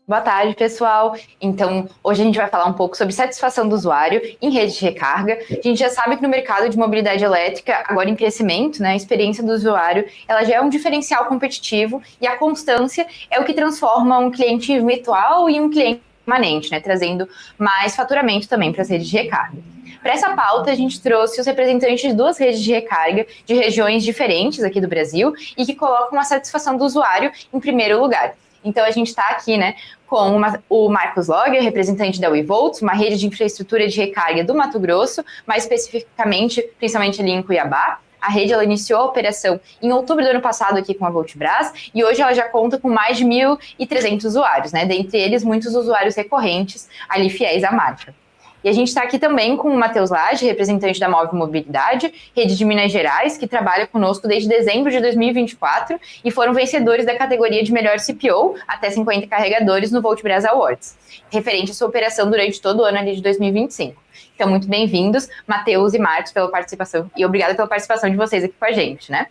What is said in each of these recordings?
Boa tarde, pessoal. Então, hoje a gente vai falar um pouco sobre satisfação do usuário em rede de recarga. A gente já sabe que no mercado de mobilidade elétrica, agora em crescimento, né, a experiência do usuário, ela já é um diferencial competitivo e a constância é o que transforma um cliente virtual em um cliente permanente, né, trazendo mais faturamento também para as redes de recarga. Para essa pauta, a gente trouxe os representantes de duas redes de recarga de regiões diferentes aqui do Brasil e que colocam a satisfação do usuário em primeiro lugar. Então, a gente está aqui, né, com o Marcos Logger, representante da WeVolts, uma rede de infraestrutura de recarga do Mato Grosso, mais especificamente, principalmente ali em Cuiabá. A rede ela iniciou a operação em outubro do ano passado aqui com a Voltbras e hoje ela já conta com mais de 1.300 usuários, né? Dentre eles, muitos usuários recorrentes, ali fiéis à marca. E a gente está aqui também com o Matheus Lage, representante da Move Mobilidade, rede de Minas Gerais, que trabalha conosco desde dezembro de 2024 e foram vencedores da categoria de melhor CPO, até 50 carregadores, no Voltbras Awards, referente à sua operação durante todo o ano ali de 2025. Então, muito bem-vindos, Matheus e Marcos, pela participação, e obrigada pela participação de vocês aqui com a gente, né?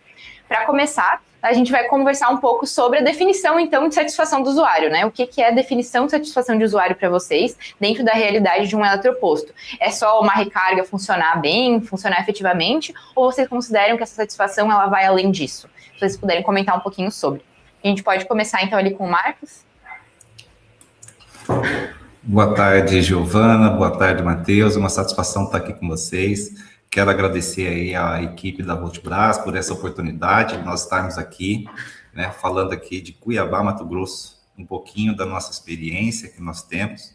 Para começar, a gente vai conversar um pouco sobre a definição, então, de satisfação do usuário, né? O que é a definição de satisfação de usuário para vocês dentro da realidade de um eletroposto? É só uma recarga funcionar bem, funcionar efetivamente, ou vocês consideram que essa satisfação ela vai além disso? Se vocês puderem comentar um pouquinho sobre. A gente pode começar, então, ali com o Marcos. Boa tarde, Giovana. Boa tarde, Matheus. Uma satisfação estar aqui com vocês. Quero agradecer aí à equipe da Voltbras por essa oportunidade de nós estarmos aqui, né, falando aqui de Cuiabá, Mato Grosso, um pouquinho da nossa experiência que nós temos.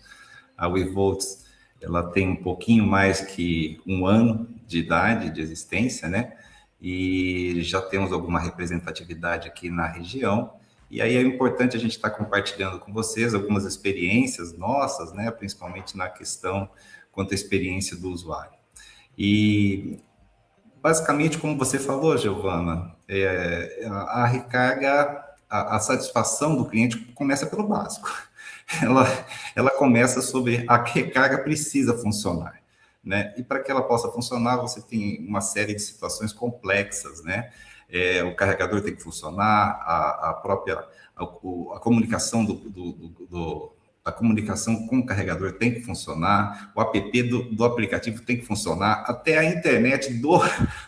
A WeVolts, ela tem um pouquinho mais que um ano de idade, de existência, né, e já temos alguma representatividade aqui na região. E aí é importante a gente estar compartilhando com vocês algumas experiências nossas, né, principalmente na questão quanto à experiência do usuário. E, basicamente, como você falou, Giovana, a recarga, a satisfação do cliente começa pelo básico. Ela começa sobre a recarga precisa funcionar, né? E para que ela possa funcionar, você tem uma série de situações complexas, né? O carregador tem que funcionar, a comunicação a comunicação com o carregador tem que funcionar, o app do aplicativo tem que funcionar, até a internet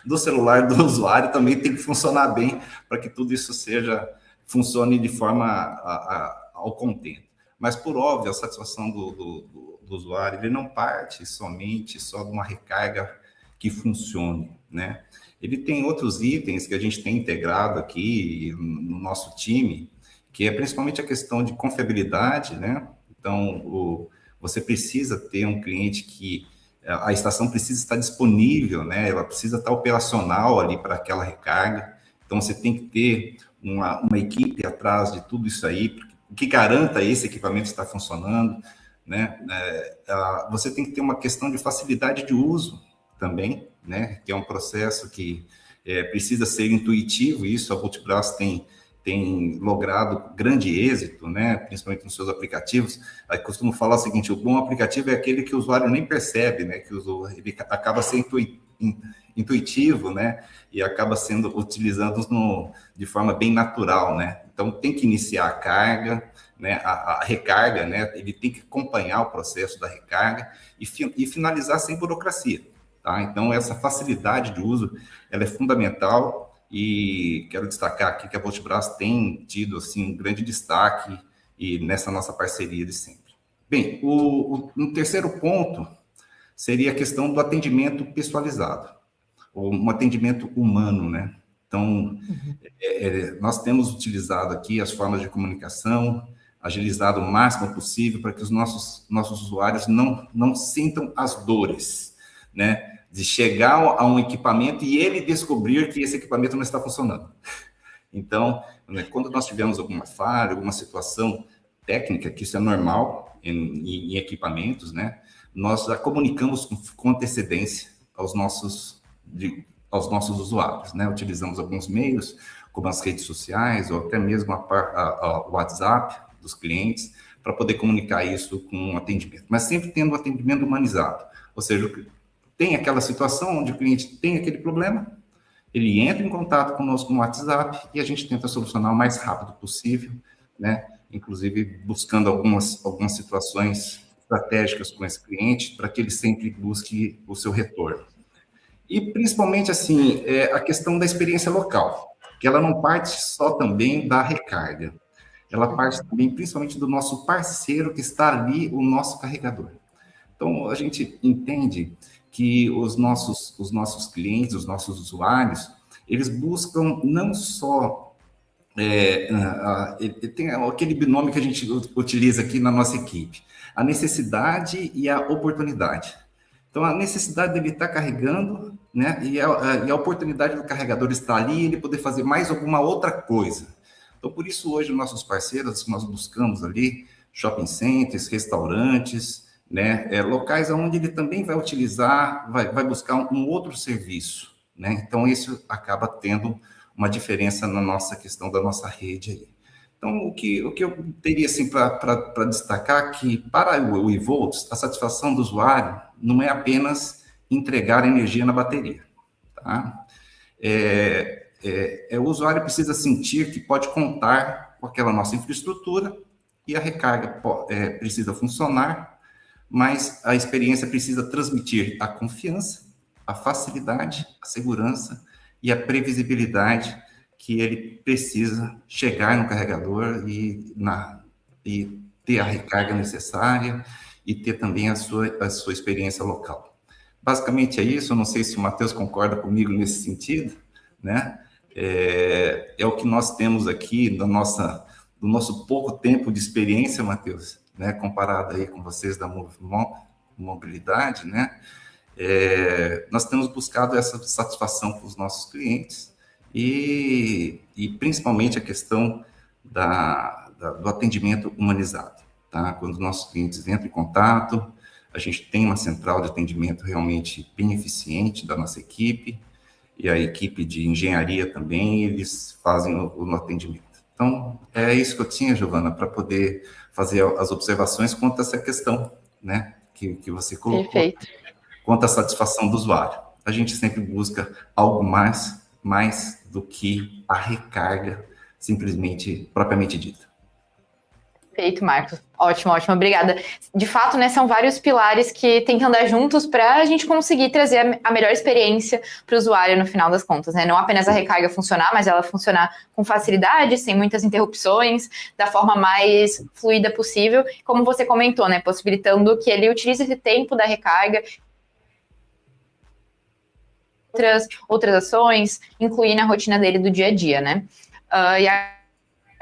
do celular do usuário também tem que funcionar bem para que tudo isso funcione de forma ao contento. Mas, por óbvio, a satisfação do usuário, ele não parte somente só de uma recarga que funcione, né? Ele tem outros itens que a gente tem integrado aqui no nosso time, que é principalmente a questão de confiabilidade, né? Então, você precisa ter um cliente que a estação precisa estar disponível, né? Ela precisa estar operacional ali para aquela recarga. Então, você tem que ter uma equipe atrás de tudo isso aí, que garanta esse equipamento estar funcionando, né? Você tem que ter uma questão de facilidade de uso também, né? Que é um processo que precisa ser intuitivo, e isso a Voltbras tem logrado grande êxito, né? Principalmente nos seus aplicativos. Aí costumo falar o seguinte: o bom aplicativo é aquele que o usuário nem percebe, né? Que ele acaba sendo intuitivo, né? E acaba sendo utilizado de forma bem natural, né? Então tem que iniciar a carga, né? A recarga, né? Ele tem que acompanhar o processo da recarga e finalizar sem burocracia, tá? Então essa facilidade de uso, ela é fundamental. E quero destacar aqui que a Voltbras tem tido assim, um grande destaque nessa nossa parceria de sempre. Bem, um terceiro ponto seria a questão do atendimento pessoalizado, ou um atendimento humano, né? Então, nós temos utilizado aqui as formas de comunicação, agilizado o máximo possível para que os nossos usuários não sintam as dores, né? De chegar a um equipamento e ele descobrir que esse equipamento não está funcionando. Então, né, quando nós tivermos alguma falha, alguma situação técnica, que isso é normal em equipamentos, né, nós já comunicamos com antecedência aos nossos usuários, né? Utilizamos alguns meios, como as redes sociais, ou até mesmo o WhatsApp dos clientes, para poder comunicar isso com o atendimento. Mas sempre tendo um atendimento humanizado, ou seja, tem aquela situação onde o cliente tem aquele problema, ele entra em contato conosco no WhatsApp e a gente tenta solucionar o mais rápido possível, né? inclusive buscando algumas situações estratégicas com esse cliente para que ele sempre busque o seu retorno. E principalmente assim, a questão da experiência local, que ela não parte só também da recarga, ela parte também principalmente do nosso parceiro que está ali, o nosso carregador. Então, a gente entende que os nossos clientes, os nossos usuários, eles buscam não só... tem aquele binômio que a gente utiliza aqui na nossa equipe, a necessidade e a oportunidade. Então, a necessidade dele estar carregando, né, e a oportunidade do carregador estar ali e ele poder fazer mais alguma outra coisa. Então, por isso, hoje, nossos parceiros, nós buscamos ali shopping centers, restaurantes, né, locais onde ele também vai utilizar, vai buscar um outro serviço, né? Então, isso acaba tendo uma diferença na nossa questão da nossa rede aí. Então, o que eu teria assim, para destacar que para o eVolts, a satisfação do usuário não é apenas entregar energia na bateria. Tá? O usuário precisa sentir que pode contar com aquela nossa infraestrutura e a recarga precisa funcionar, mas a experiência precisa transmitir a confiança, a facilidade, a segurança e a previsibilidade que ele precisa chegar no carregador e ter a recarga necessária e ter também a sua experiência local. Basicamente é isso, eu não sei se o Matheus concorda comigo nesse sentido, né? É o que nós temos aqui do nosso pouco tempo de experiência, Matheus, né? Comparado aí com vocês da mobilidade, né? Nós temos buscado essa satisfação para os nossos clientes e principalmente a questão do atendimento humanizado, tá? Quando os nossos clientes entram em contato, a gente tem uma central de atendimento realmente bem eficiente da nossa equipe e a equipe de engenharia também, eles fazem o atendimento. Então, é isso que eu tinha, Giovana, para poder fazer as observações quanto a essa questão, né, que você colocou. Perfeito. Quanto à satisfação do usuário. A gente sempre busca algo mais do que a recarga, simplesmente, propriamente dita. Perfeito, Marcos. Ótimo, ótimo, obrigada. De fato, né, são vários pilares que têm que andar juntos para a gente conseguir trazer a melhor experiência para o usuário no final das contas, né? Não apenas a recarga funcionar, mas ela funcionar com facilidade, sem muitas interrupções, da forma mais fluida possível, como você comentou, né? Possibilitando que ele utilize esse tempo da recarga outras ações, incluir na rotina dele do dia a dia, né?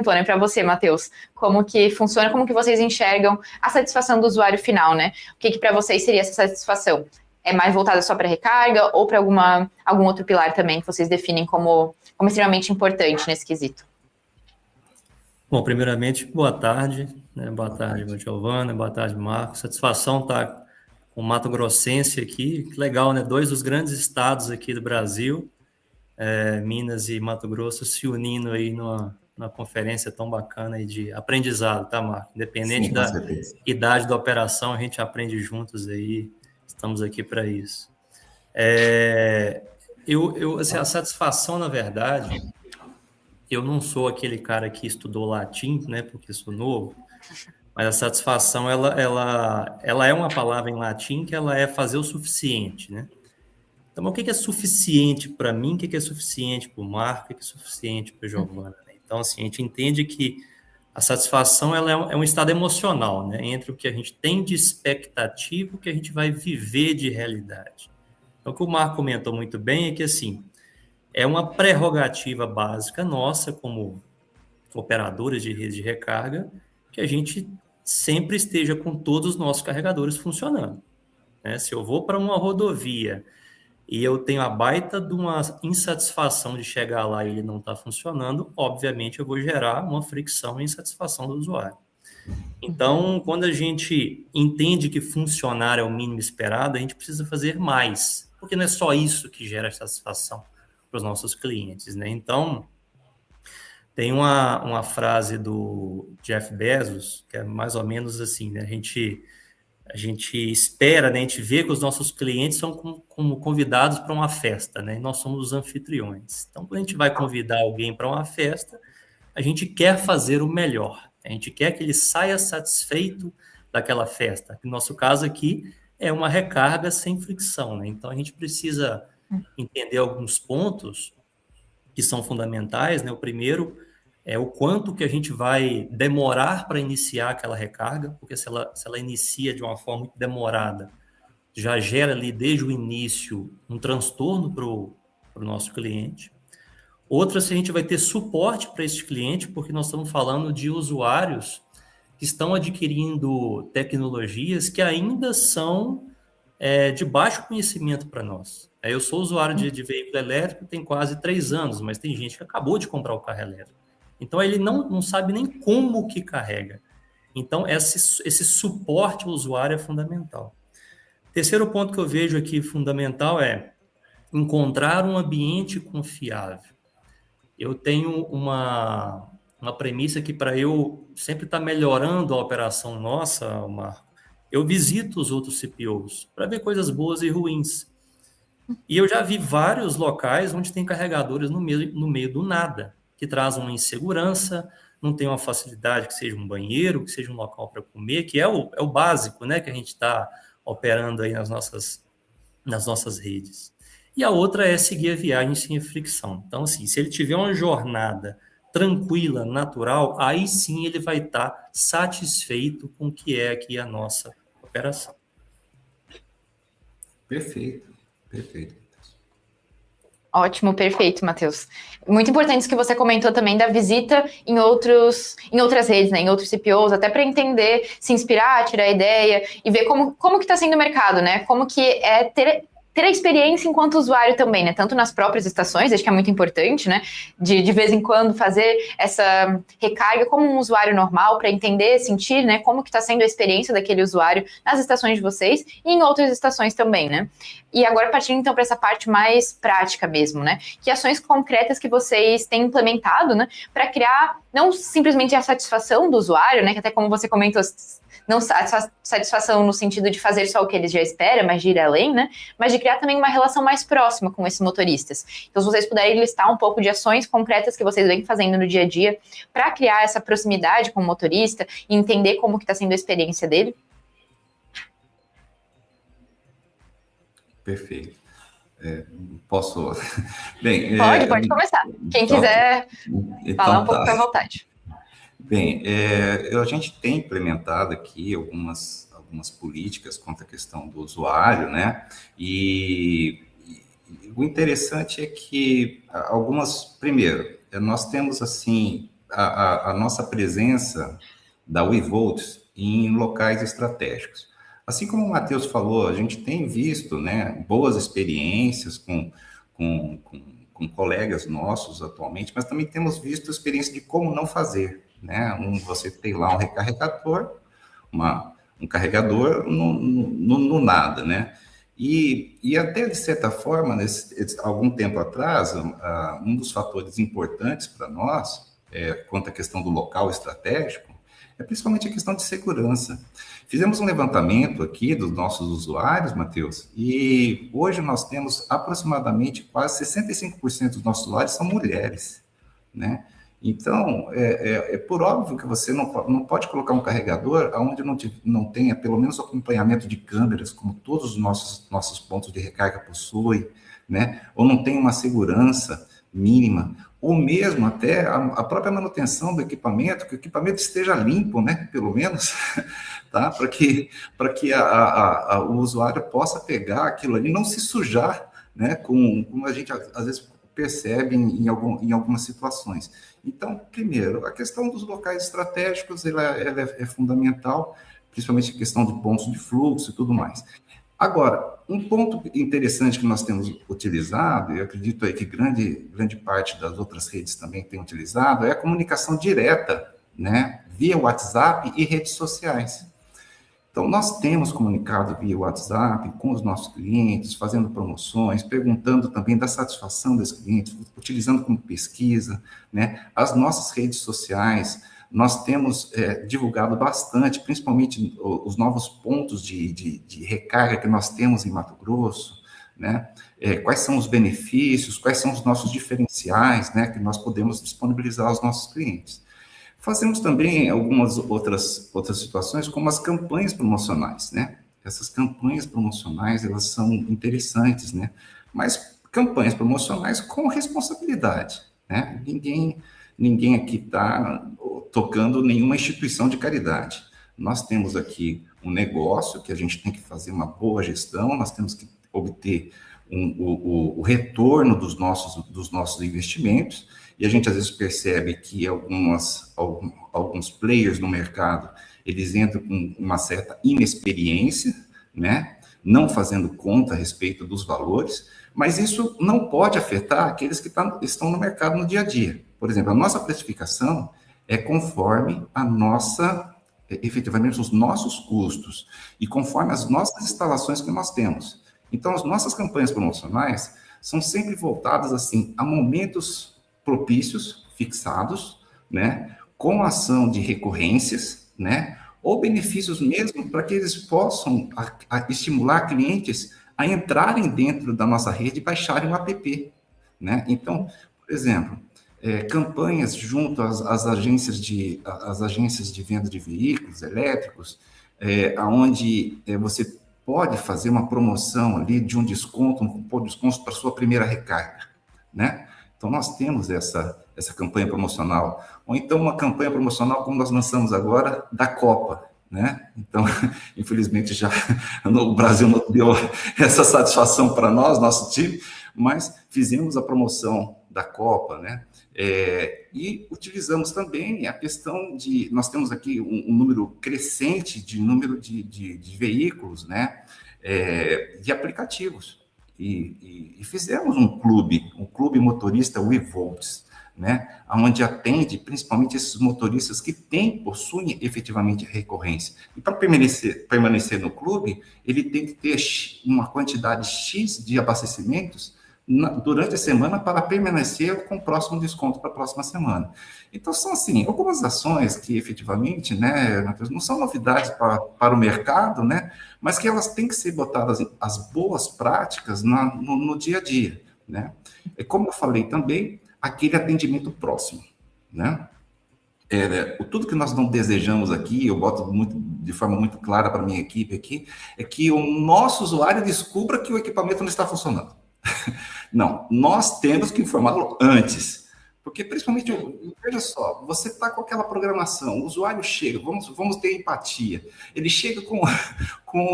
Para você, Matheus, como que funciona, como que vocês enxergam a satisfação do usuário final, né? O que para vocês seria essa satisfação? É mais voltada só para recarga ou para algum outro pilar também que vocês definem como extremamente importante nesse quesito? Bom, primeiramente, boa tarde, né? Boa tarde, Giovana, boa tarde, Marcos. Satisfação estar com o Mato Grossense aqui, que legal, né? 2 dos grandes estados aqui do Brasil, Minas e Mato Grosso, se unindo aí numa conferência tão bacana aí de aprendizado, tá, Marco? Independente Sim, da idade da operação, a gente aprende juntos aí, estamos aqui para isso. Assim, a satisfação, na verdade, eu não sou aquele cara que estudou latim, né, porque sou novo, mas a satisfação, ela é uma palavra em latim que ela é fazer o suficiente, né? Então, o que é suficiente para mim, o que é suficiente para o Marco, o que é suficiente para a Giovana? Então, assim, a gente entende que a satisfação ela é um estado emocional, né? Entre o que a gente tem de expectativa e o que a gente vai viver de realidade. Então, o que o Marco comentou muito bem é que, assim, é uma prerrogativa básica nossa como operadores de rede de recarga que a gente sempre esteja com todos os nossos carregadores funcionando, né? Se eu vou para uma rodovia e eu tenho a baita de uma insatisfação de chegar lá e ele não está funcionando, obviamente eu vou gerar uma fricção e insatisfação do usuário. Então, quando a gente entende que funcionar é o mínimo esperado, a gente precisa fazer mais, porque não é só isso que gera satisfação para os nossos clientes, né? Então, tem uma frase do Jeff Bezos, que é mais ou menos assim, né? A gente espera, né? A gente vê que os nossos clientes são como convidados para uma festa, né? E nós somos os anfitriões. Então, quando a gente vai convidar alguém para uma festa, a gente quer fazer o melhor. A gente quer que ele saia satisfeito daquela festa. No nosso caso aqui, é uma recarga sem fricção, né? Então, a gente precisa entender alguns pontos que são fundamentais, né? O primeiro é o quanto que a gente vai demorar para iniciar aquela recarga, porque se ela inicia de uma forma muito demorada, já gera ali desde o início um transtorno para o nosso cliente. Outra, se a gente vai ter suporte para esse cliente, porque nós estamos falando de usuários que estão adquirindo tecnologias que ainda são de baixo conhecimento para nós. Eu sou usuário de veículo elétrico, tem quase 3 anos, mas tem gente que acabou de comprar o carro elétrico. Então, ele não sabe nem como que carrega. Então, esse suporte ao usuário é fundamental. Terceiro ponto que eu vejo aqui fundamental é encontrar um ambiente confiável. Eu tenho uma premissa que para eu sempre estar melhorando a operação nossa, Marco, eu visito os outros CPOs para ver coisas boas e ruins. E eu já vi vários locais onde tem carregadores no meio do nada, que trazem uma insegurança, não tem uma facilidade que seja um banheiro, que seja um local para comer, que é o básico, né, que a gente está operando aí nas nossas redes. E a outra é seguir a viagem sem fricção. Então, assim, se ele tiver uma jornada tranquila, natural, aí sim ele vai estar satisfeito com o que é aqui a nossa operação. Perfeito. Ótimo, perfeito, Matheus. Muito importante isso que você comentou também da visita em outras redes, né, em outros CPOs, até para entender, se inspirar, tirar ideia e ver como que está sendo o mercado, né? Como que é ter a experiência enquanto usuário também, né? Tanto nas próprias estações, acho que é muito importante, né? De vez em quando fazer essa recarga como um usuário normal para entender, sentir, né? Como que está sendo a experiência daquele usuário nas estações de vocês e em outras estações também, né? E agora partindo então para essa parte mais prática mesmo, né? Que ações concretas que vocês têm implementado, né? Para criar não simplesmente a satisfação do usuário, né? Que até como você comentou, não a satisfação no sentido de fazer só o que eles já esperam, mas de ir além, né? Mas de criar também uma relação mais próxima com esses motoristas. Então, se vocês puderem listar um pouco de ações concretas que vocês vêm fazendo no dia a dia para criar essa proximidade com o motorista e entender como que está sendo a experiência dele. Perfeito. Posso? Bem, pode começar. Quem quiser falar um pouco, fica à vontade. Bem, a gente tem implementado aqui algumas políticas contra a questão do usuário, né? E o interessante é que primeiro, nós temos assim a nossa presença da WeVolt em locais estratégicos. Assim como o Matheus falou, a gente tem visto, né, boas experiências com colegas nossos atualmente, mas também temos visto experiência de como não fazer, né? Você tem lá um recarregador, um carregador no nada, né? E até, de certa forma, algum tempo atrás, um dos fatores importantes para nós, quanto à questão do local estratégico, é principalmente a questão de segurança. Fizemos um levantamento aqui dos nossos usuários, Matheus, e hoje nós temos aproximadamente quase 65% dos nossos usuários são mulheres, né? Então, por óbvio que você não pode colocar um carregador onde não tenha pelo menos o acompanhamento de câmeras, como todos os nossos pontos de recarga possuem, né? Ou não tem uma segurança mínima, ou mesmo até a própria manutenção do equipamento, que o equipamento esteja limpo, né? Pelo menos, tá? Para que o usuário possa pegar aquilo ali e não se sujar, né? Como a gente às vezes percebe em algumas situações. Então, primeiro, a questão dos locais estratégicos ela é fundamental, principalmente a questão de pontos de fluxo e tudo mais. Agora, um ponto interessante que nós temos utilizado, e eu acredito aí que grande parte das outras redes também tem utilizado, é a comunicação direta, né, via WhatsApp e redes sociais. Então, nós temos comunicado via WhatsApp com os nossos clientes, fazendo promoções, perguntando também da satisfação desses clientes, utilizando como pesquisa, né, as nossas redes sociais. Nós temos divulgado bastante, principalmente os novos pontos de recarga que nós temos em Mato Grosso, né? Quais são os benefícios, quais são os nossos diferenciais, né, que nós podemos disponibilizar aos nossos clientes. Fazemos também algumas outras situações, como as campanhas promocionais, né? Essas campanhas promocionais, elas são interessantes, né? Mas campanhas promocionais com responsabilidade, né? Ninguém aqui está tocando nenhuma instituição de caridade. Nós temos aqui um negócio que a gente tem que fazer uma boa gestão, nós temos que obter o retorno dos nossos investimentos, e a gente às vezes percebe que alguns players no mercado, eles entram com uma certa inexperiência, né? Não fazendo conta a respeito dos valores, mas isso não pode afetar aqueles que estão no mercado no dia a dia. Por exemplo, a nossa precificação é conforme efetivamente os nossos custos e conforme as nossas instalações que nós temos. Então, as nossas campanhas promocionais são sempre voltadas assim a momentos propícios, fixados, né, com ação de recorrências, né, ou benefícios mesmo para que eles possam estimular clientes a entrarem dentro da nossa rede e baixarem o app, né? Então, por exemplo, campanhas junto às agências de venda de veículos elétricos, onde você pode fazer uma promoção ali de um desconto para sua primeira recarga, né? Então, nós temos essa campanha promocional. Ou então, uma campanha promocional, como nós lançamos agora, da Copa, né? Então, infelizmente, o Brasil não deu essa satisfação para nós, nosso time, mas fizemos a promoção da Copa, né? E utilizamos também a questão nós temos aqui um número crescente de número de veículos, né? De aplicativos. E fizemos um clube motorista WeVolts, né, onde atende principalmente esses motoristas que possuem efetivamente recorrência. E para permanecer no clube, ele tem que ter uma quantidade X de abastecimentos durante a semana para permanecer com o próximo desconto para a próxima semana. Então, são, assim, algumas ações que, efetivamente, né, Matheus, não são novidades para o mercado, né, mas que elas têm que ser botadas, as boas práticas, no dia a dia, né. Como eu falei também, aquele atendimento próximo, né. Tudo que nós não desejamos aqui, eu boto de forma muito clara para a minha equipe aqui, é que o nosso usuário descubra que o equipamento não está funcionando. Não, nós temos que informá-lo antes, porque principalmente, veja só, você está com aquela programação, o usuário chega, vamos ter empatia, ele chega com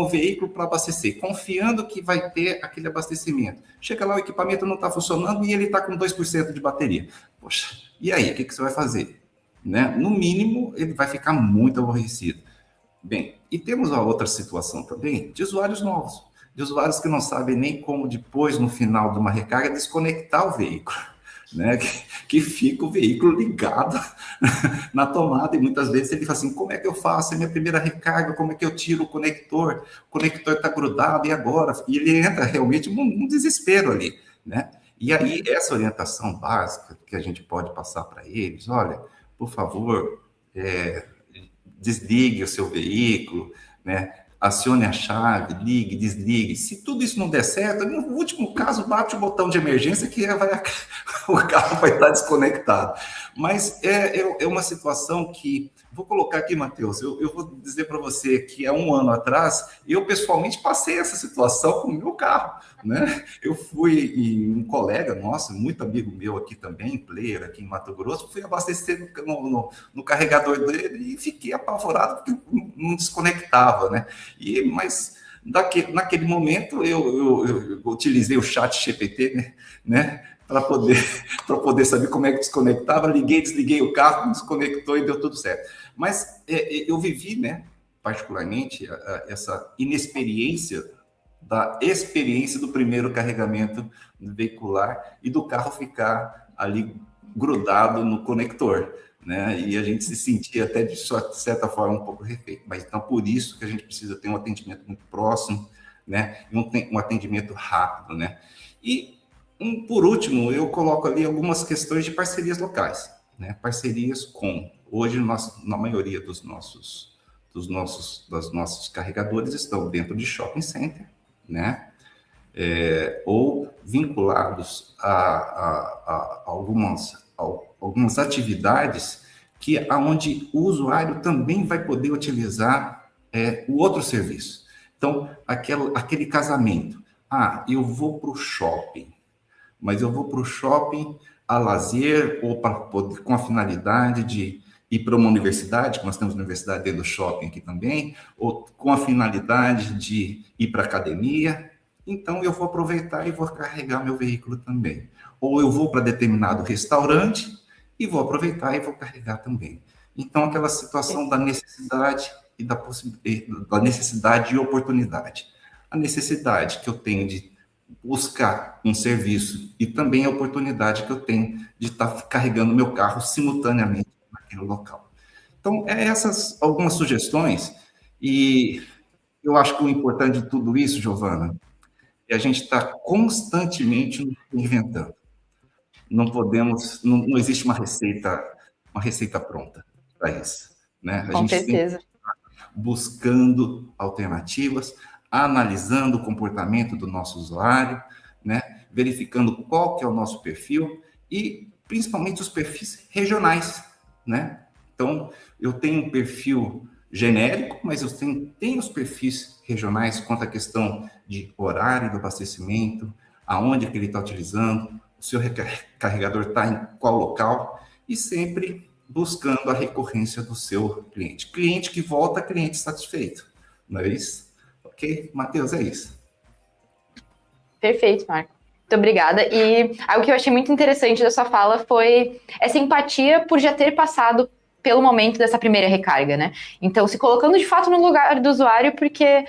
o veículo para abastecer, confiando que vai ter aquele abastecimento, chega lá, o equipamento não está funcionando e ele está com 2% de bateria. Poxa, e aí, o que você vai fazer? Né? No mínimo, ele vai ficar muito aborrecido. Bem, e temos a outra situação também de usuários novos, de usuários que não sabem nem como depois, no final de uma recarga, desconectar o veículo, né? Que fica o veículo ligado na tomada e muitas vezes ele fala assim, como é que eu faço? É minha primeira recarga, como é que eu tiro o conector? O conector está grudado, e agora? E ele entra realmente num desespero ali, né? E aí, essa orientação básica que a gente pode passar para eles, olha, por favor, desligue o seu veículo, né? Acione a chave, ligue, desligue. Se tudo isso não der certo, no último caso, bate o botão de emergência que o carro vai estar desconectado. Mas é uma situação que... Vou colocar aqui, Matheus, eu vou dizer para você que há um ano atrás, eu pessoalmente passei essa situação com o meu carro, né? Eu fui, e um colega nosso, muito amigo meu aqui também, player aqui em Mato Grosso, fui abastecer no carregador dele e fiquei apavorado porque não desconectava, né? Mas naquele momento eu utilizei o chat GPT, né? Para poder saber como é que desconectava, desliguei o carro, desconectou e deu tudo certo. Mas eu vivi, né, particularmente, essa inexperiência da experiência do primeiro carregamento veicular e do carro ficar ali grudado no conector, né? E a gente se sentia até, de certa forma, um pouco refém. Mas então, por isso que a gente precisa ter um atendimento muito próximo, né? Um atendimento rápido, né? E por último, eu coloco ali algumas questões de parcerias locais, né? Parcerias hoje, na maioria dos nossos carregadores estão dentro de shopping center, né? Ou vinculados a algumas atividades que aonde o usuário também vai poder utilizar o outro serviço. Então, aquele casamento. Ah, eu vou para o shopping, mas eu vou para o shopping a lazer ou com a finalidade de ir para uma universidade, que nós temos universidade dentro do shopping aqui também, ou com a finalidade de ir para a academia. Então, eu vou aproveitar e vou carregar meu veículo também. Ou eu vou para determinado restaurante e vou aproveitar e vou carregar também. Então, aquela situação da necessidade e da necessidade e oportunidade. A necessidade que eu tenho de buscar um serviço e também a oportunidade que eu tenho de estar carregando meu carro simultaneamente naquele local. Então, essas algumas sugestões, e eu acho que o importante de tudo isso, Giovana, é a gente estar constantemente nos reinventando. Não existe uma receita pronta para isso, né? A Com gente certeza. buscando alternativas, analisando o comportamento do nosso usuário, né? Verificando qual que é o nosso perfil e principalmente os perfis regionais, né? Então, eu tenho um perfil genérico, mas eu tenho os perfis regionais quanto à questão de horário do abastecimento, aonde que ele está utilizando, o seu carregador está em qual local, e sempre buscando a recorrência do seu cliente. Cliente que volta, cliente satisfeito. Não é isso? Ok? Matheus, é isso. Perfeito, Marco. Muito obrigada. E algo que eu achei muito interessante da sua fala foi essa empatia por já ter passado pelo momento dessa primeira recarga, né? Então, se colocando de fato no lugar do usuário, porque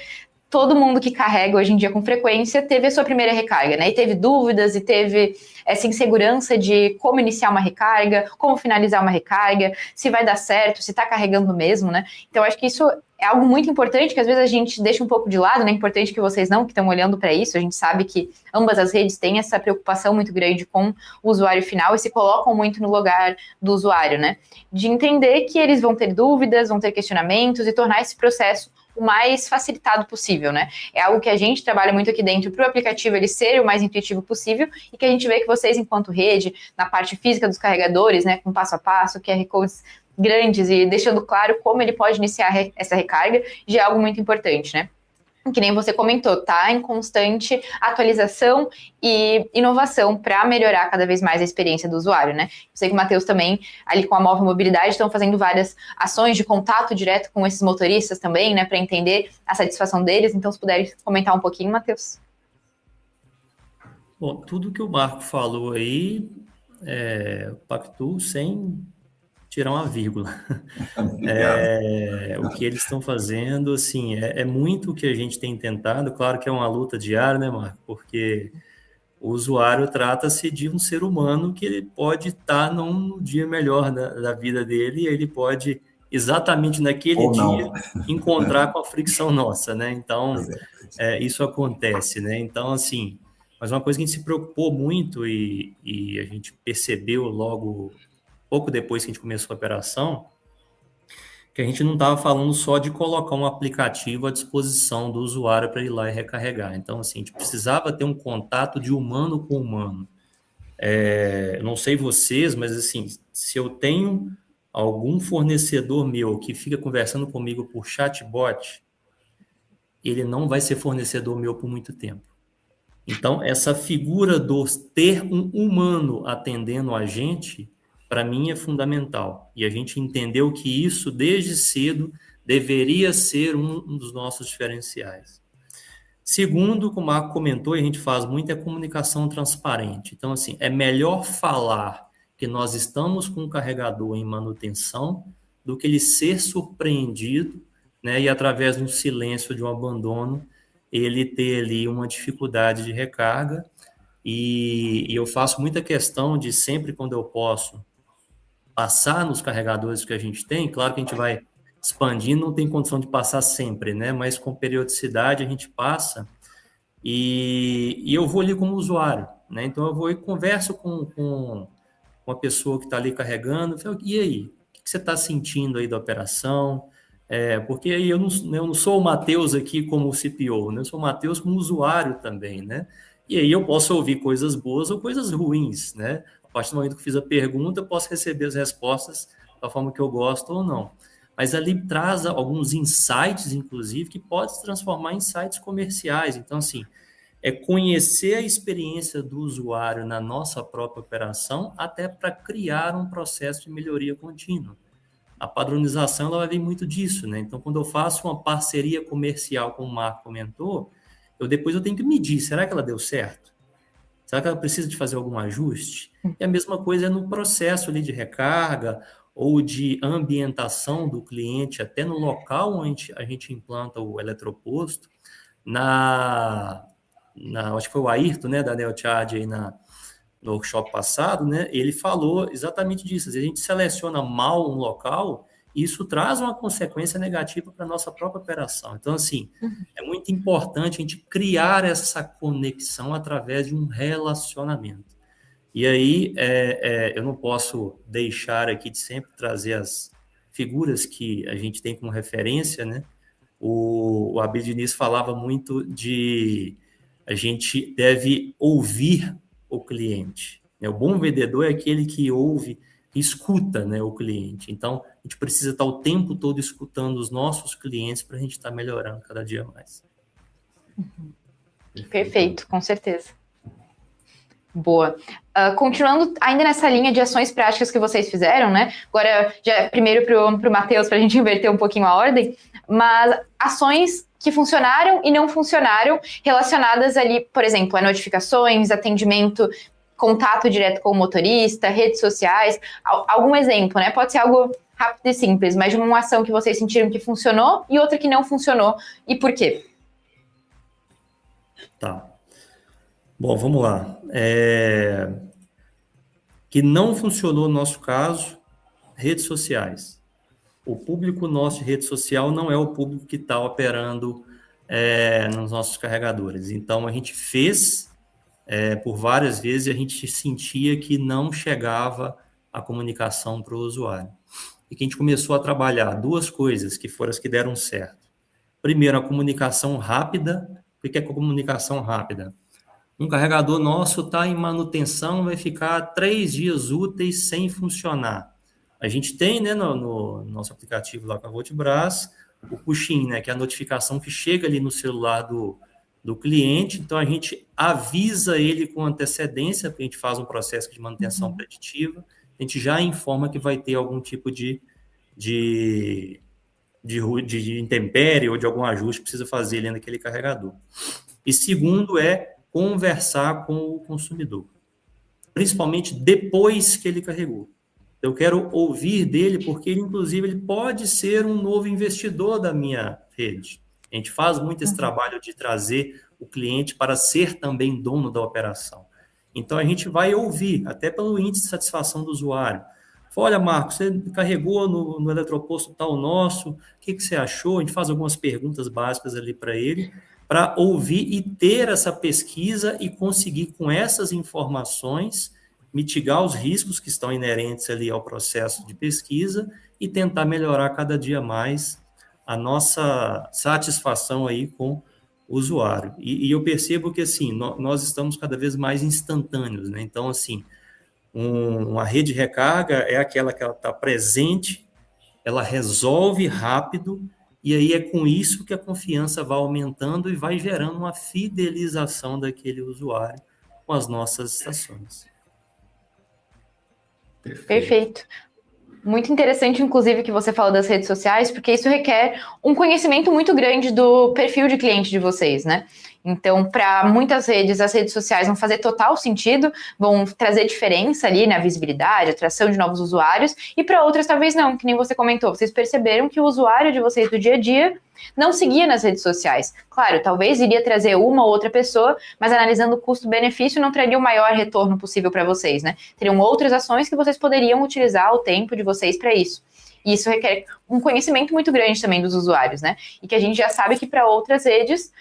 todo mundo que carrega hoje em dia com frequência teve a sua primeira recarga, né? E teve dúvidas e teve essa insegurança de como iniciar uma recarga, como finalizar uma recarga, se vai dar certo, se tá carregando mesmo, né? Então, acho que isso é algo muito importante, que às vezes a gente deixa um pouco de lado, né? É importante que vocês não, que estão olhando para isso, a gente sabe que ambas as redes têm essa preocupação muito grande com o usuário final e se colocam muito no lugar do usuário, né? De entender que eles vão ter dúvidas, vão ter questionamentos e tornar esse processo o mais facilitado possível, né? É algo que a gente trabalha muito aqui dentro para o aplicativo ele ser o mais intuitivo possível e que a gente vê que vocês, enquanto rede, na parte física dos carregadores, né, com passo a passo, QR Codes grandes e deixando claro como ele pode iniciar essa recarga, já é algo muito importante, né? Que nem você comentou, tá em constante atualização e inovação para melhorar cada vez mais a experiência do usuário, né? Eu sei que o Matheus também, ali com a Móvel Mobilidade, estão fazendo várias ações de contato direto com esses motoristas também, né, para entender a satisfação deles. Então, se puder comentar um pouquinho, Matheus. Bom, tudo que o Marco falou aí, pactuo sem tirar uma vírgula. O que eles estão fazendo, assim, é muito o que a gente tem tentado. Claro que é uma luta diária, né, Marco? Porque o usuário trata-se de um ser humano que ele pode estar num dia melhor da vida dele e ele pode, exatamente naquele dia, encontrar com a fricção nossa, né? Então, isso acontece, né? Então, assim, mas uma coisa que a gente se preocupou muito e a gente percebeu logo, pouco depois que a gente começou a operação, que a gente não estava falando só de colocar um aplicativo à disposição do usuário para ir lá e recarregar. Então, assim, a gente precisava ter um contato de humano com humano. Eu não sei vocês, mas, assim, se eu tenho algum fornecedor meu que fica conversando comigo por chatbot, ele não vai ser fornecedor meu por muito tempo. Então, essa figura do ter um humano atendendo a gente, para mim é fundamental. E a gente entendeu que isso, desde cedo, deveria ser um dos nossos diferenciais. Segundo, como o Marco comentou, e a gente faz muito, é comunicação transparente. Então, assim, é melhor falar que nós estamos com o carregador em manutenção do que ele ser surpreendido, né, e através de um silêncio, de um abandono, ele ter ali uma dificuldade de recarga. E eu faço muita questão de, sempre quando eu posso, passar nos carregadores que a gente tem. Claro que a gente vai expandindo, não tem condição de passar sempre, né? Mas com periodicidade a gente passa e eu vou ali como usuário, né? Então eu vou e converso com a pessoa que está ali carregando, falo, e aí, o que você está sentindo aí da operação? Porque aí eu não sou o Matheus aqui como CPO, né? Eu sou o Matheus como usuário também, né? E aí eu posso ouvir coisas boas ou coisas ruins, né? A partir do momento que fiz a pergunta, eu posso receber as respostas da forma que eu gosto ou não. Mas ali traz alguns insights, inclusive, que pode se transformar em insights comerciais. Então, assim, é conhecer a experiência do usuário na nossa própria operação, até para criar um processo de melhoria contínua. A padronização ela vai vir muito disso, né? Então, quando eu faço uma parceria comercial, como o Marco comentou, depois eu tenho que medir, será que ela deu certo? Será que ela precisa de fazer algum ajuste? E a mesma coisa é no processo ali de recarga ou de ambientação do cliente, até no local onde a gente implanta o eletroposto. Acho que foi o Ayrton, né, da Neocharge aí no workshop passado, né, ele falou exatamente disso. Se a gente seleciona mal um local, isso traz uma consequência negativa para a nossa própria operação. Então, assim, é muito importante a gente criar essa conexão através de um relacionamento. E aí, eu não posso deixar aqui de sempre trazer as figuras que a gente tem como referência, né? O Abel Diniz falava muito de a gente deve ouvir o cliente. O bom vendedor é aquele que ouve, escuta, né, o cliente. Então, a gente precisa estar o tempo todo escutando os nossos clientes para a gente estar melhorando cada dia mais. Perfeito, com certeza. Boa. Continuando ainda nessa linha de ações práticas que vocês fizeram, né? Agora, já primeiro para o Matheus, para a gente inverter um pouquinho a ordem, mas ações que funcionaram e não funcionaram, relacionadas ali, por exemplo, a notificações, atendimento, contato direto com o motorista, redes sociais, algum exemplo, né? Pode ser algo rápido e simples, mas de uma ação que vocês sentiram que funcionou e outra que não funcionou, e por quê? Tá. Bom, vamos lá. Que não funcionou no nosso caso, redes sociais. O público nosso de rede social não é o público que está operando nos nossos carregadores. Então, a gente fez por várias vezes e a gente sentia que não chegava a comunicação para o usuário. E que a gente começou a trabalhar duas coisas que foram as que deram certo. Primeiro, a comunicação rápida. O que é comunicação rápida? Um carregador nosso está em manutenção, vai ficar 3 dias úteis sem funcionar. A gente tem, né, no nosso aplicativo lá com a Voltbras, o push-in, né, que é a notificação que chega ali no celular do cliente. Então, a gente avisa ele com antecedência, porque a gente faz um processo de manutenção preditiva. A gente já informa que vai ter algum tipo de intempérie ou de algum ajuste que precisa fazer ali naquele carregador. E segundo conversar com o consumidor, principalmente depois que ele carregou. Eu quero ouvir dele, porque ele, inclusive, ele pode ser um novo investidor da minha rede. A gente faz muito esse trabalho de trazer o cliente para ser também dono da operação. Então, a gente vai ouvir, até pelo índice de satisfação do usuário. Olha, Marcos, você carregou no eletroposto tal nosso, o que você achou? A gente faz algumas perguntas básicas ali para ele, para ouvir e ter essa pesquisa e conseguir, com essas informações, mitigar os riscos que estão inerentes ali ao processo de pesquisa e tentar melhorar cada dia mais a nossa satisfação aí com o usuário. E eu percebo que, assim, nós estamos cada vez mais instantâneos, né? Então, assim, uma rede de recarga é aquela que ela está presente, ela resolve rápido, e aí é com isso que a confiança vai aumentando e vai gerando uma fidelização daquele usuário com as nossas estações. Perfeito. Muito interessante, inclusive, que você fala das redes sociais, porque isso requer um conhecimento muito grande do perfil de cliente de vocês, né? Então, para muitas redes, as redes sociais vão fazer total sentido, vão trazer diferença ali na visibilidade, atração de novos usuários, e para outras talvez não, que nem você comentou. Vocês perceberam que o usuário de vocês do dia a dia não seguia nas redes sociais. Claro, talvez iria trazer uma ou outra pessoa, mas analisando o custo-benefício não traria o maior retorno possível para vocês, né? Teriam outras ações que vocês poderiam utilizar o tempo de vocês para isso. E isso requer um conhecimento muito grande também dos usuários, né? E que a gente já sabe que para outras redes,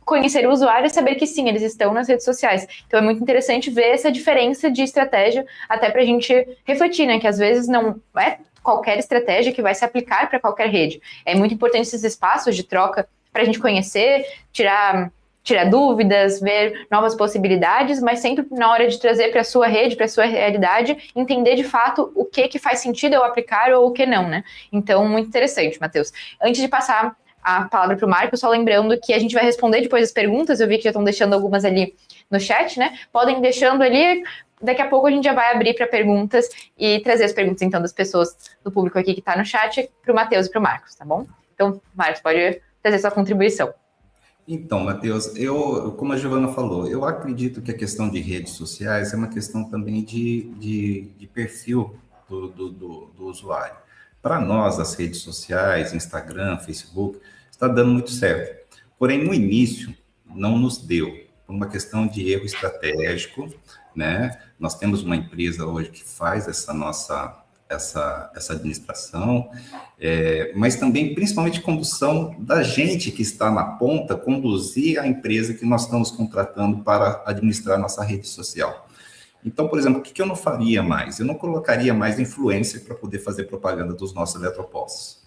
conhecer o usuário e saber que sim, eles estão nas redes sociais. Então é muito interessante ver essa diferença de estratégia, até para a gente refletir, né? Que às vezes não é qualquer estratégia que vai se aplicar para qualquer rede. É muito importante esses espaços de troca para a gente conhecer, tirar tirar dúvidas, ver novas possibilidades, mas sempre na hora de trazer para a sua rede, para a sua realidade, entender de fato o que faz sentido eu aplicar ou o que não, né? Então, muito interessante, Matheus. Antes de passar a palavra para o Marco, só lembrando que a gente vai responder depois as perguntas, eu vi que já estão deixando algumas ali no chat, né? Podem ir deixando ali, daqui a pouco a gente já vai abrir para perguntas e trazer as perguntas, então, das pessoas do público aqui que está no chat para o Matheus e para o Marcos, tá bom? Então, Marcos, pode trazer sua contribuição. Então, Matheus, como a Giovana falou, eu acredito que a questão de redes sociais é uma questão também de perfil do usuário. Para nós, as redes sociais, Instagram, Facebook, está dando muito certo. Porém, no início, não nos deu, por uma questão de erro estratégico, né? Nós temos uma empresa hoje que faz essa administração, mas também, principalmente, condução da gente que está na ponta, conduzir a empresa que nós estamos contratando para administrar nossa rede social. Então, por exemplo, o que eu não faria mais? Eu não colocaria mais influencer para poder fazer propaganda dos nossos eletropostos,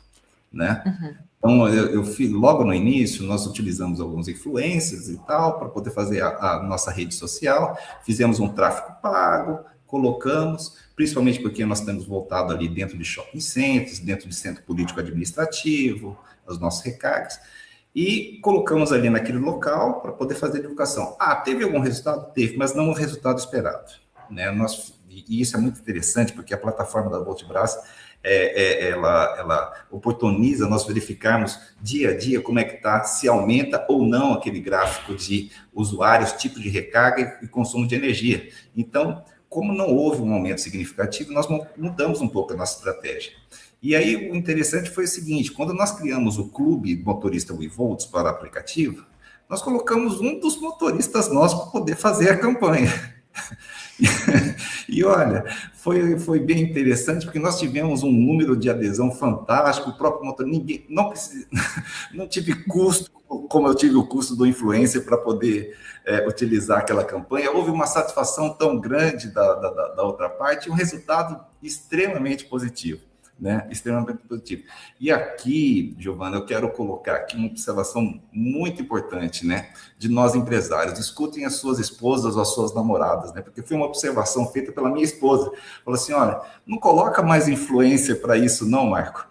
né? Uhum. Então, eu fiz, logo no início, nós utilizamos alguns influencers e tal, para poder fazer a nossa rede social, fizemos um tráfego pago, colocamos, principalmente porque nós temos voltado ali dentro de shopping centers, dentro de centro político administrativo, os nossos recargas, e colocamos ali naquele local para poder fazer divulgação. Teve algum resultado? Teve, mas não o resultado esperado, né? E isso é muito interessante, porque a plataforma da Voltbras, ela oportuniza nós verificarmos dia a dia como é que está, se aumenta ou não aquele gráfico de usuários, tipo de recarga e consumo de energia. Então, como não houve um aumento significativo, nós mudamos um pouco a nossa estratégia. E aí, o interessante foi o seguinte, quando nós criamos o Clube Motorista WeVolts para o aplicativo, nós colocamos um dos motoristas nossos para poder fazer a campanha. E olha, foi bem interessante, porque nós tivemos um número de adesão fantástico, o próprio motor, não tive custo, como eu tive o custo do influencer para poder utilizar aquela campanha. Houve uma satisfação tão grande da outra parte, um resultado extremamente positivo. Né? Extremamente positivo. E aqui, Giovana, eu quero colocar aqui uma observação muito importante, né? De nós empresários. Escutem as suas esposas ou as suas namoradas, né? Porque foi uma observação feita pela minha esposa. Falou assim, olha, não coloca mais influencer para isso não, Marco.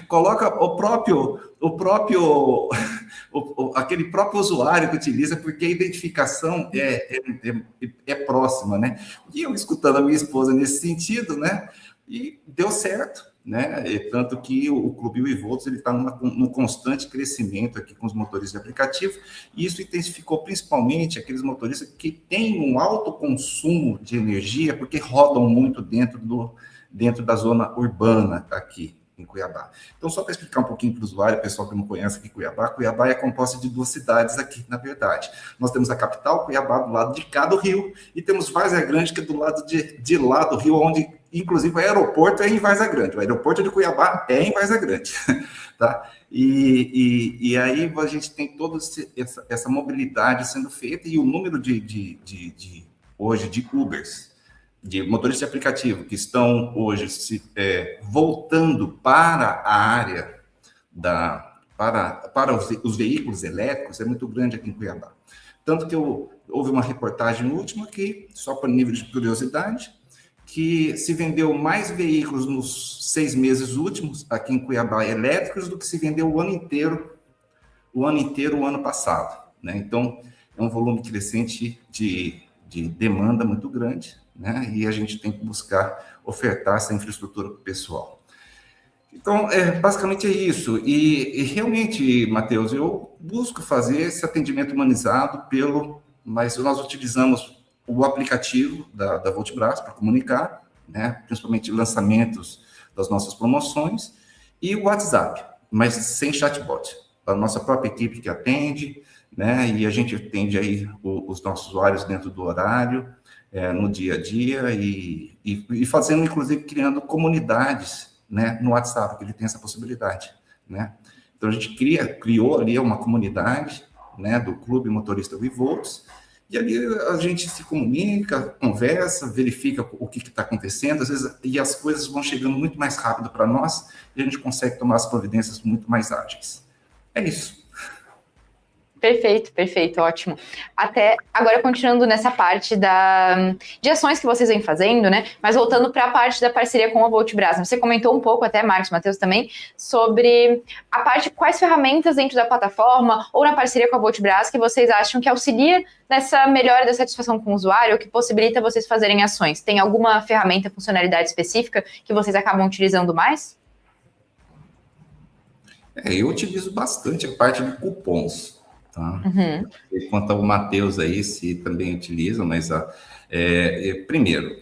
Coloca aquele próprio usuário que utiliza, porque a identificação é próxima, né? E eu escutando a minha esposa nesse sentido, né? E deu certo, né? Tanto que o Clube WeVolts está num constante crescimento aqui com os motoristas de aplicativo, e isso intensificou principalmente aqueles motoristas que têm um alto consumo de energia, porque rodam muito dentro da zona urbana aqui em Cuiabá. Então, só para explicar um pouquinho para o usuário, pessoal que não conhece aqui Cuiabá é composta de 2 cidades aqui, na verdade. Nós temos a capital, Cuiabá, do lado de cá do rio, e temos Várzea Grande, que é do lado de lá do rio, onde, inclusive, o aeroporto é em Várzea Grande. O aeroporto de Cuiabá é em Várzea Grande, tá? E aí a gente tem toda essa mobilidade sendo feita, e o número hoje de Ubers, de motoristas de aplicativo que estão hoje voltando para a área para os veículos elétricos é muito grande aqui em Cuiabá. Tanto que houve uma reportagem última aqui, só para nível de curiosidade, que se vendeu mais veículos nos 6 meses últimos aqui em Cuiabá elétricos do que se vendeu o ano passado, né? Então, é um volume crescente de demanda muito grande, né? E a gente tem que buscar ofertar essa infraestrutura para o pessoal. Então, basicamente é isso. E realmente, Matheus, eu busco fazer esse atendimento humanizado mas nós utilizamos o aplicativo da Voltbras para comunicar, né? Principalmente lançamentos das nossas promoções, e o WhatsApp, mas sem chatbot. A nossa própria equipe que atende, né? E a gente atende aí os nossos usuários dentro do horário, no dia a dia, e fazendo, inclusive, criando comunidades, né, no WhatsApp, que ele tem essa possibilidade, né? Então, a gente criou ali uma comunidade, né, do Clube Motorista WeVolts, e ali a gente se comunica, conversa, verifica o que está acontecendo, às vezes, e as coisas vão chegando muito mais rápido para nós, e a gente consegue tomar as providências muito mais ágeis. É isso. Perfeito, perfeito, ótimo. Até agora, continuando nessa parte de ações que vocês vêm fazendo, né? Mas voltando para a parte da parceria com a Voltbras. Você comentou um pouco, até Marcos, Matheus também, sobre a parte, quais ferramentas dentro da plataforma ou na parceria com a Voltbras que vocês acham que auxilia nessa melhora da satisfação com o usuário ou que possibilita vocês fazerem ações. Tem alguma ferramenta, funcionalidade específica que vocês acabam utilizando mais? Eu utilizo bastante a parte de cupons. Tá? Quanto ao Matheus aí, se também utiliza, mas primeiro,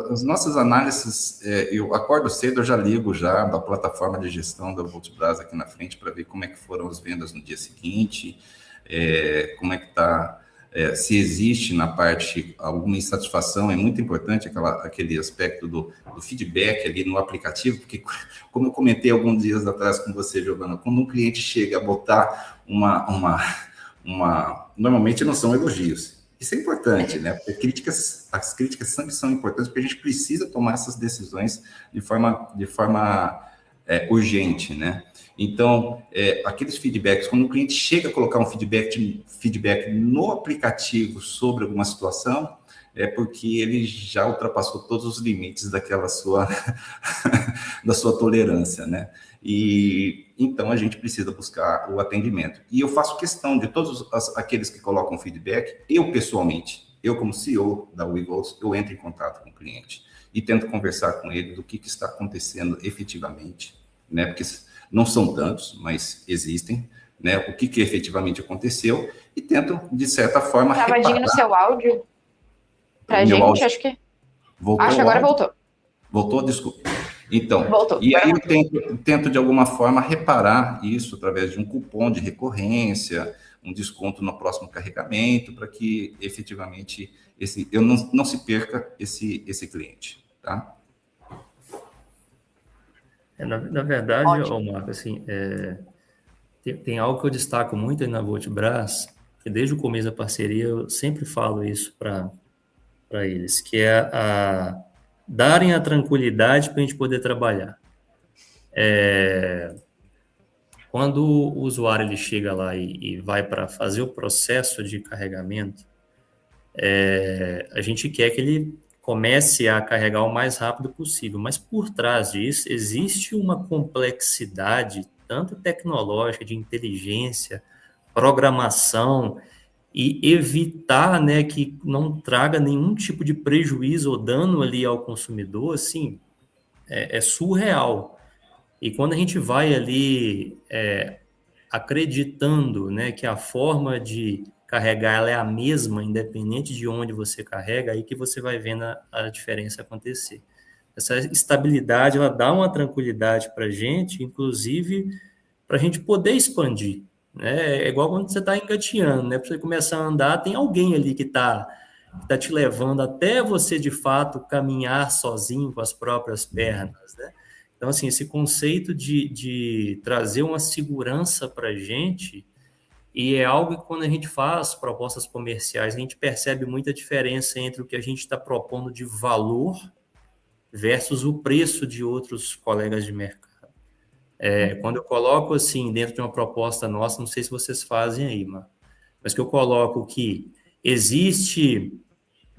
as nossas análises, eu acordo cedo, eu já ligo já da plataforma de gestão da Voltbras aqui na frente para ver como é que foram as vendas no dia seguinte, como é que está, se existe na parte alguma insatisfação. É muito importante aquele aspecto do feedback ali no aplicativo, porque, como eu comentei alguns dias atrás com você, Giovana, quando um cliente chega a botar normalmente não são elogios. Isso é importante, né? Porque as críticas sempre são importantes, porque a gente precisa tomar essas decisões de forma urgente, né? Então, aqueles feedbacks, quando o cliente chega a colocar um feedback no aplicativo sobre alguma situação, é porque ele já ultrapassou todos os limites daquela da sua tolerância, né? E então a gente precisa buscar o atendimento. E eu faço questão de todos aqueles que colocam feedback, eu pessoalmente, eu como CEO da WeVolt, eu entro em contato com o cliente e tento conversar com ele do que está acontecendo efetivamente, né? Porque não são tantos, mas existem, né? O que efetivamente aconteceu, e tento, de certa forma, travadinho no seu áudio. Pra gente, áudio. Acho que... Voltou, acho que agora voltou. Voltou? Desculpa. Então, voltou. E aí eu tento, de alguma forma, reparar isso através de um cupom de recorrência, um desconto no próximo carregamento, para que, efetivamente, eu não se perca esse cliente, tá? Na verdade, Marco, assim, tem algo que eu destaco muito aí na Voltbras, que desde o começo da parceria eu sempre falo isso para eles, que é darem a tranquilidade para a gente poder trabalhar. Quando o usuário ele chega lá e vai para fazer o processo de carregamento, a gente quer que ele comece a carregar o mais rápido possível, mas por trás disso existe uma complexidade, tanto tecnológica, de inteligência, programação, e evitar, né, que não traga nenhum tipo de prejuízo ou dano ali ao consumidor, assim, é surreal. E quando a gente vai ali acreditando, né, que a forma de carregar ela é a mesma, independente de onde você carrega, aí que você vai vendo a diferença acontecer. Essa estabilidade, ela dá uma tranquilidade para a gente, inclusive para a gente poder expandir. Né? É igual quando você está engateando, né? Para você começar a andar, tem alguém ali que está te levando até você, de fato, caminhar sozinho com as próprias pernas, né? Então, assim, esse conceito de trazer uma segurança para a gente, e é algo que quando a gente faz propostas comerciais, a gente percebe muita diferença entre o que a gente está propondo de valor versus o preço de outros colegas de mercado. Quando eu coloco assim, dentro de uma proposta nossa, não sei se vocês fazem aí, mas que eu coloco que existe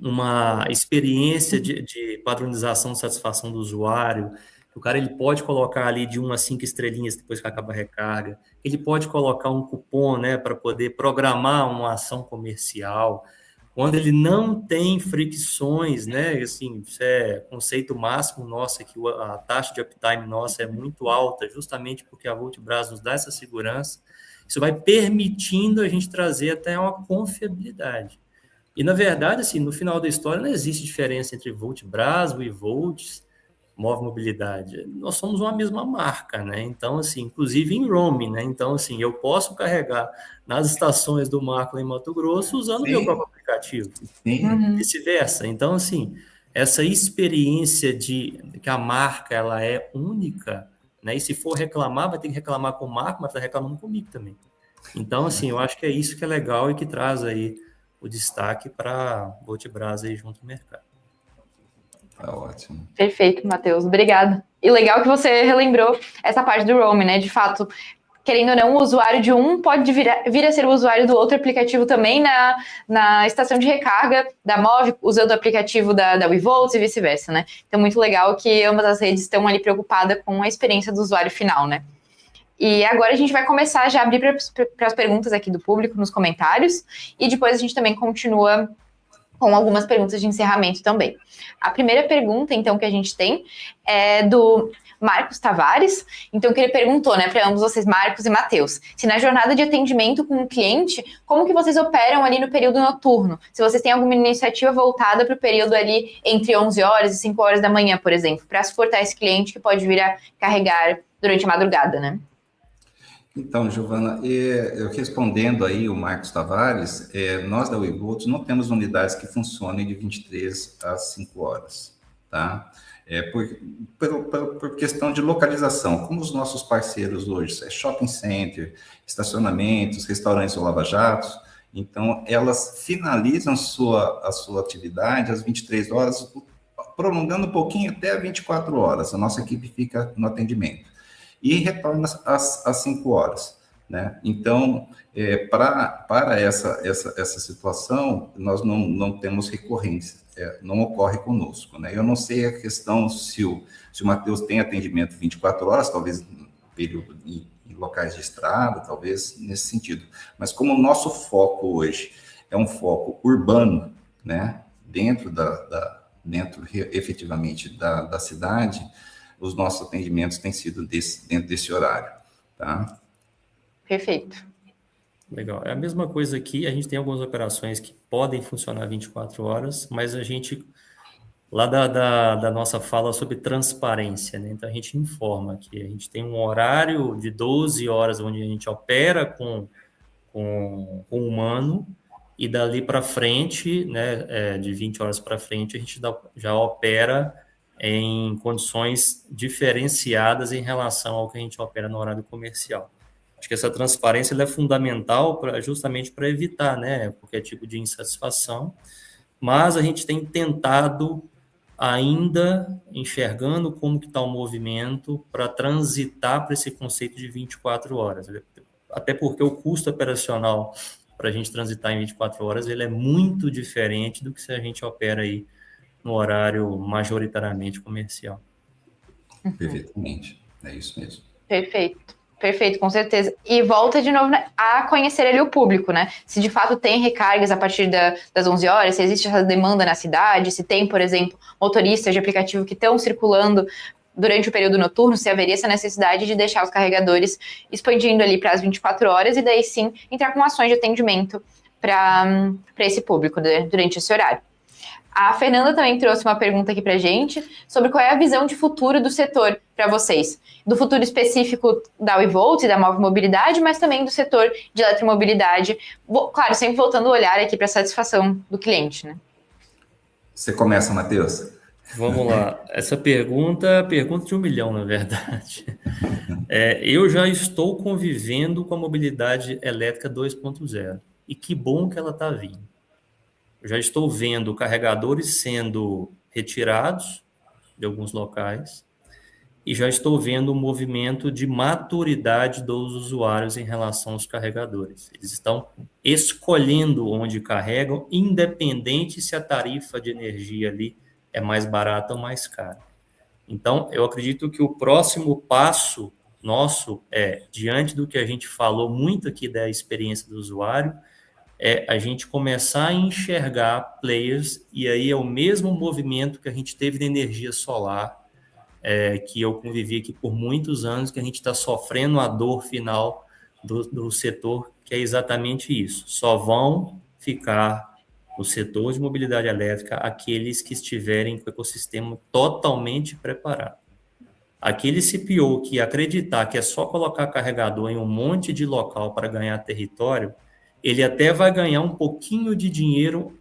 uma experiência de padronização de satisfação do usuário, o cara ele pode colocar ali de 1 a 5 estrelinhas depois que acaba a recarga, ele pode colocar um cupom, né, para poder programar uma ação comercial, quando ele não tem fricções, né, assim, isso é conceito máximo nosso, que a taxa de uptime nossa é muito alta, justamente porque a Voltbras nos dá essa segurança, isso vai permitindo a gente trazer até uma confiabilidade. E, na verdade, assim, no final da história, não existe diferença entre Voltbras, WeVolt, Move Mobilidade. Nós somos uma mesma marca, né? Então, assim, inclusive em roaming, né? Então, assim, eu posso carregar nas estações do Marco em Mato Grosso usando o meu próprio aplicativo. Vice-versa. Então, assim, essa experiência de que a marca, ela é única, né? E se for reclamar, vai ter que reclamar com o Marco, mas está reclamando comigo também. Então, assim, eu acho que é isso que é legal e que traz aí o destaque para a Voltbras aí junto ao mercado. Tá ótimo. Perfeito, Matheus. Obrigada. E legal que você relembrou essa parte do roaming, né? De fato, querendo ou não, o usuário de um pode vir a ser o usuário do outro aplicativo também na estação de recarga da Move, usando o aplicativo da WeVolts e vice-versa, né? Então, muito legal que ambas as redes estão ali preocupadas com a experiência do usuário final, né? E agora a gente vai começar já a abrir para as perguntas aqui do público nos comentários, e depois a gente também continua com algumas perguntas de encerramento também. A primeira pergunta, então, que a gente tem é do Marcos Tavares. Então, que ele perguntou, né, para ambos vocês, Marcos e Matheus, se na jornada de atendimento com o cliente, como que vocês operam ali no período noturno? Se vocês têm alguma iniciativa voltada para o período ali entre 11 horas e 5 horas da manhã, por exemplo, para suportar esse cliente que pode vir a carregar durante a madrugada, né? Então, Giovana, eu respondendo aí o Marcos Tavares, nós da WeVolts não temos unidades que funcionem de 23 às 5 horas, tá? Por questão de localização, como os nossos parceiros hoje, shopping center, estacionamentos, restaurantes ou lava-jatos, então elas finalizam a sua atividade às 23 horas, prolongando um pouquinho até 24 horas, a nossa equipe fica no atendimento. E retorna às 5 horas, né? Então, para essa situação, nós não temos recorrência, não ocorre conosco, né? Eu não sei a questão se o Matheus tem atendimento 24 horas, talvez em locais de estrada, talvez nesse sentido. Mas como o nosso foco hoje é um foco urbano, né? Dentro efetivamente da cidade, os nossos atendimentos têm sido dentro desse horário, tá? Perfeito. Legal. É a mesma coisa aqui, a gente tem algumas operações que podem funcionar 24 horas, mas a gente, lá da nossa fala sobre transparência, né? Então a gente informa que a gente tem um horário de 12 horas onde a gente opera com humano, e dali para frente, né, de 20 horas para frente, a gente já opera em condições diferenciadas em relação ao que a gente opera no horário comercial. Acho que essa transparência ela é fundamental justamente para evitar, né, qualquer tipo de insatisfação, mas a gente tem tentado ainda, enxergando como que está o movimento, para transitar para esse conceito de 24 horas. Até porque o custo operacional para a gente transitar em 24 horas ele é muito diferente do que se a gente opera aí no horário majoritariamente comercial. Perfeitamente, é isso mesmo. Perfeito, com certeza. E volta de novo, né, a conhecer ali o público, né? Se de fato tem recargas a partir das 11 horas, se existe essa demanda na cidade, se tem, por exemplo, motoristas de aplicativo que estão circulando durante o período noturno, se haveria essa necessidade de deixar os carregadores expandindo ali para as 24 horas e daí sim entrar com ações de atendimento para esse público, né, durante esse horário. A Fernanda também trouxe uma pergunta aqui para a gente sobre qual é a visão de futuro do setor para vocês. Do futuro específico da WeVolts e da Move Mobilidade, mas também do setor de eletromobilidade. Claro, sempre voltando o olhar aqui para a satisfação do cliente, né? Você começa, Matheus? Vamos lá. Essa pergunta é pergunta de 1 milhão, na verdade. Eu já estou convivendo com a mobilidade elétrica 2.0. E que bom que ela está vindo. Eu já estou vendo carregadores sendo retirados de alguns locais e já estou vendo um movimento de maturidade dos usuários em relação aos carregadores. Eles estão escolhendo onde carregam, independente se a tarifa de energia ali é mais barata ou mais cara. Então, eu acredito que o próximo passo nosso diante do que a gente falou muito aqui da experiência do usuário, a gente começar a enxergar players, e aí é o mesmo movimento que a gente teve na energia solar, que eu convivi aqui por muitos anos, que a gente está sofrendo a dor final do setor, que é exatamente isso. Só vão ficar no setor de mobilidade elétrica aqueles que estiverem com o ecossistema totalmente preparado. Aquele CPO que acreditar que é só colocar carregador em um monte de local para ganhar território, ele até vai ganhar um pouquinho de dinheiro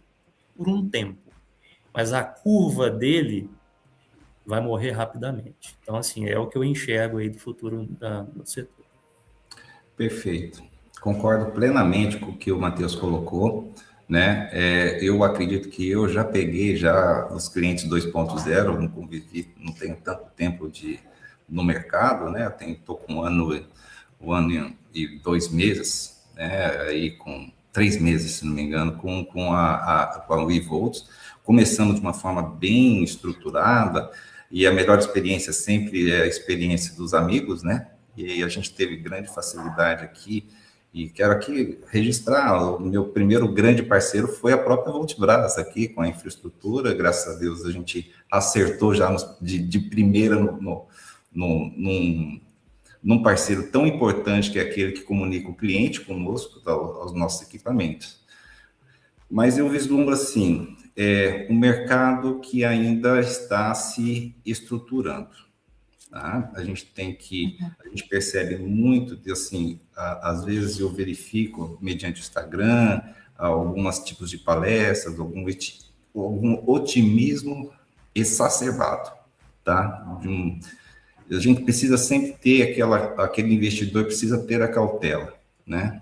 por um tempo, mas a curva dele vai morrer rapidamente. Então, assim, é o que eu enxergo aí do futuro do setor. Perfeito. Concordo plenamente com o que o Matheus colocou, né? Eu acredito que eu já peguei os clientes 2.0, não convivi, não tenho tanto tempo no mercado, né? Estou com o ano e 2 meses, né, aí com 3 meses, se não me engano, com a WeVolt. Começamos de uma forma bem estruturada, e a melhor experiência sempre é a experiência dos amigos, né? E a gente teve grande facilidade aqui, e quero aqui registrar, o meu primeiro grande parceiro foi a própria Voltbras aqui, com a infraestrutura. Graças a Deus a gente acertou já de primeira num parceiro tão importante, que é aquele que comunica o cliente conosco, aos nossos equipamentos. Mas eu vislumbro assim, um mercado que ainda está se estruturando. Tá? A gente percebe muito, assim, às vezes eu verifico, mediante o Instagram, alguns tipos de palestras, algum otimismo exacerbado, tá? A gente precisa sempre ter aquele investidor precisa ter a cautela, né?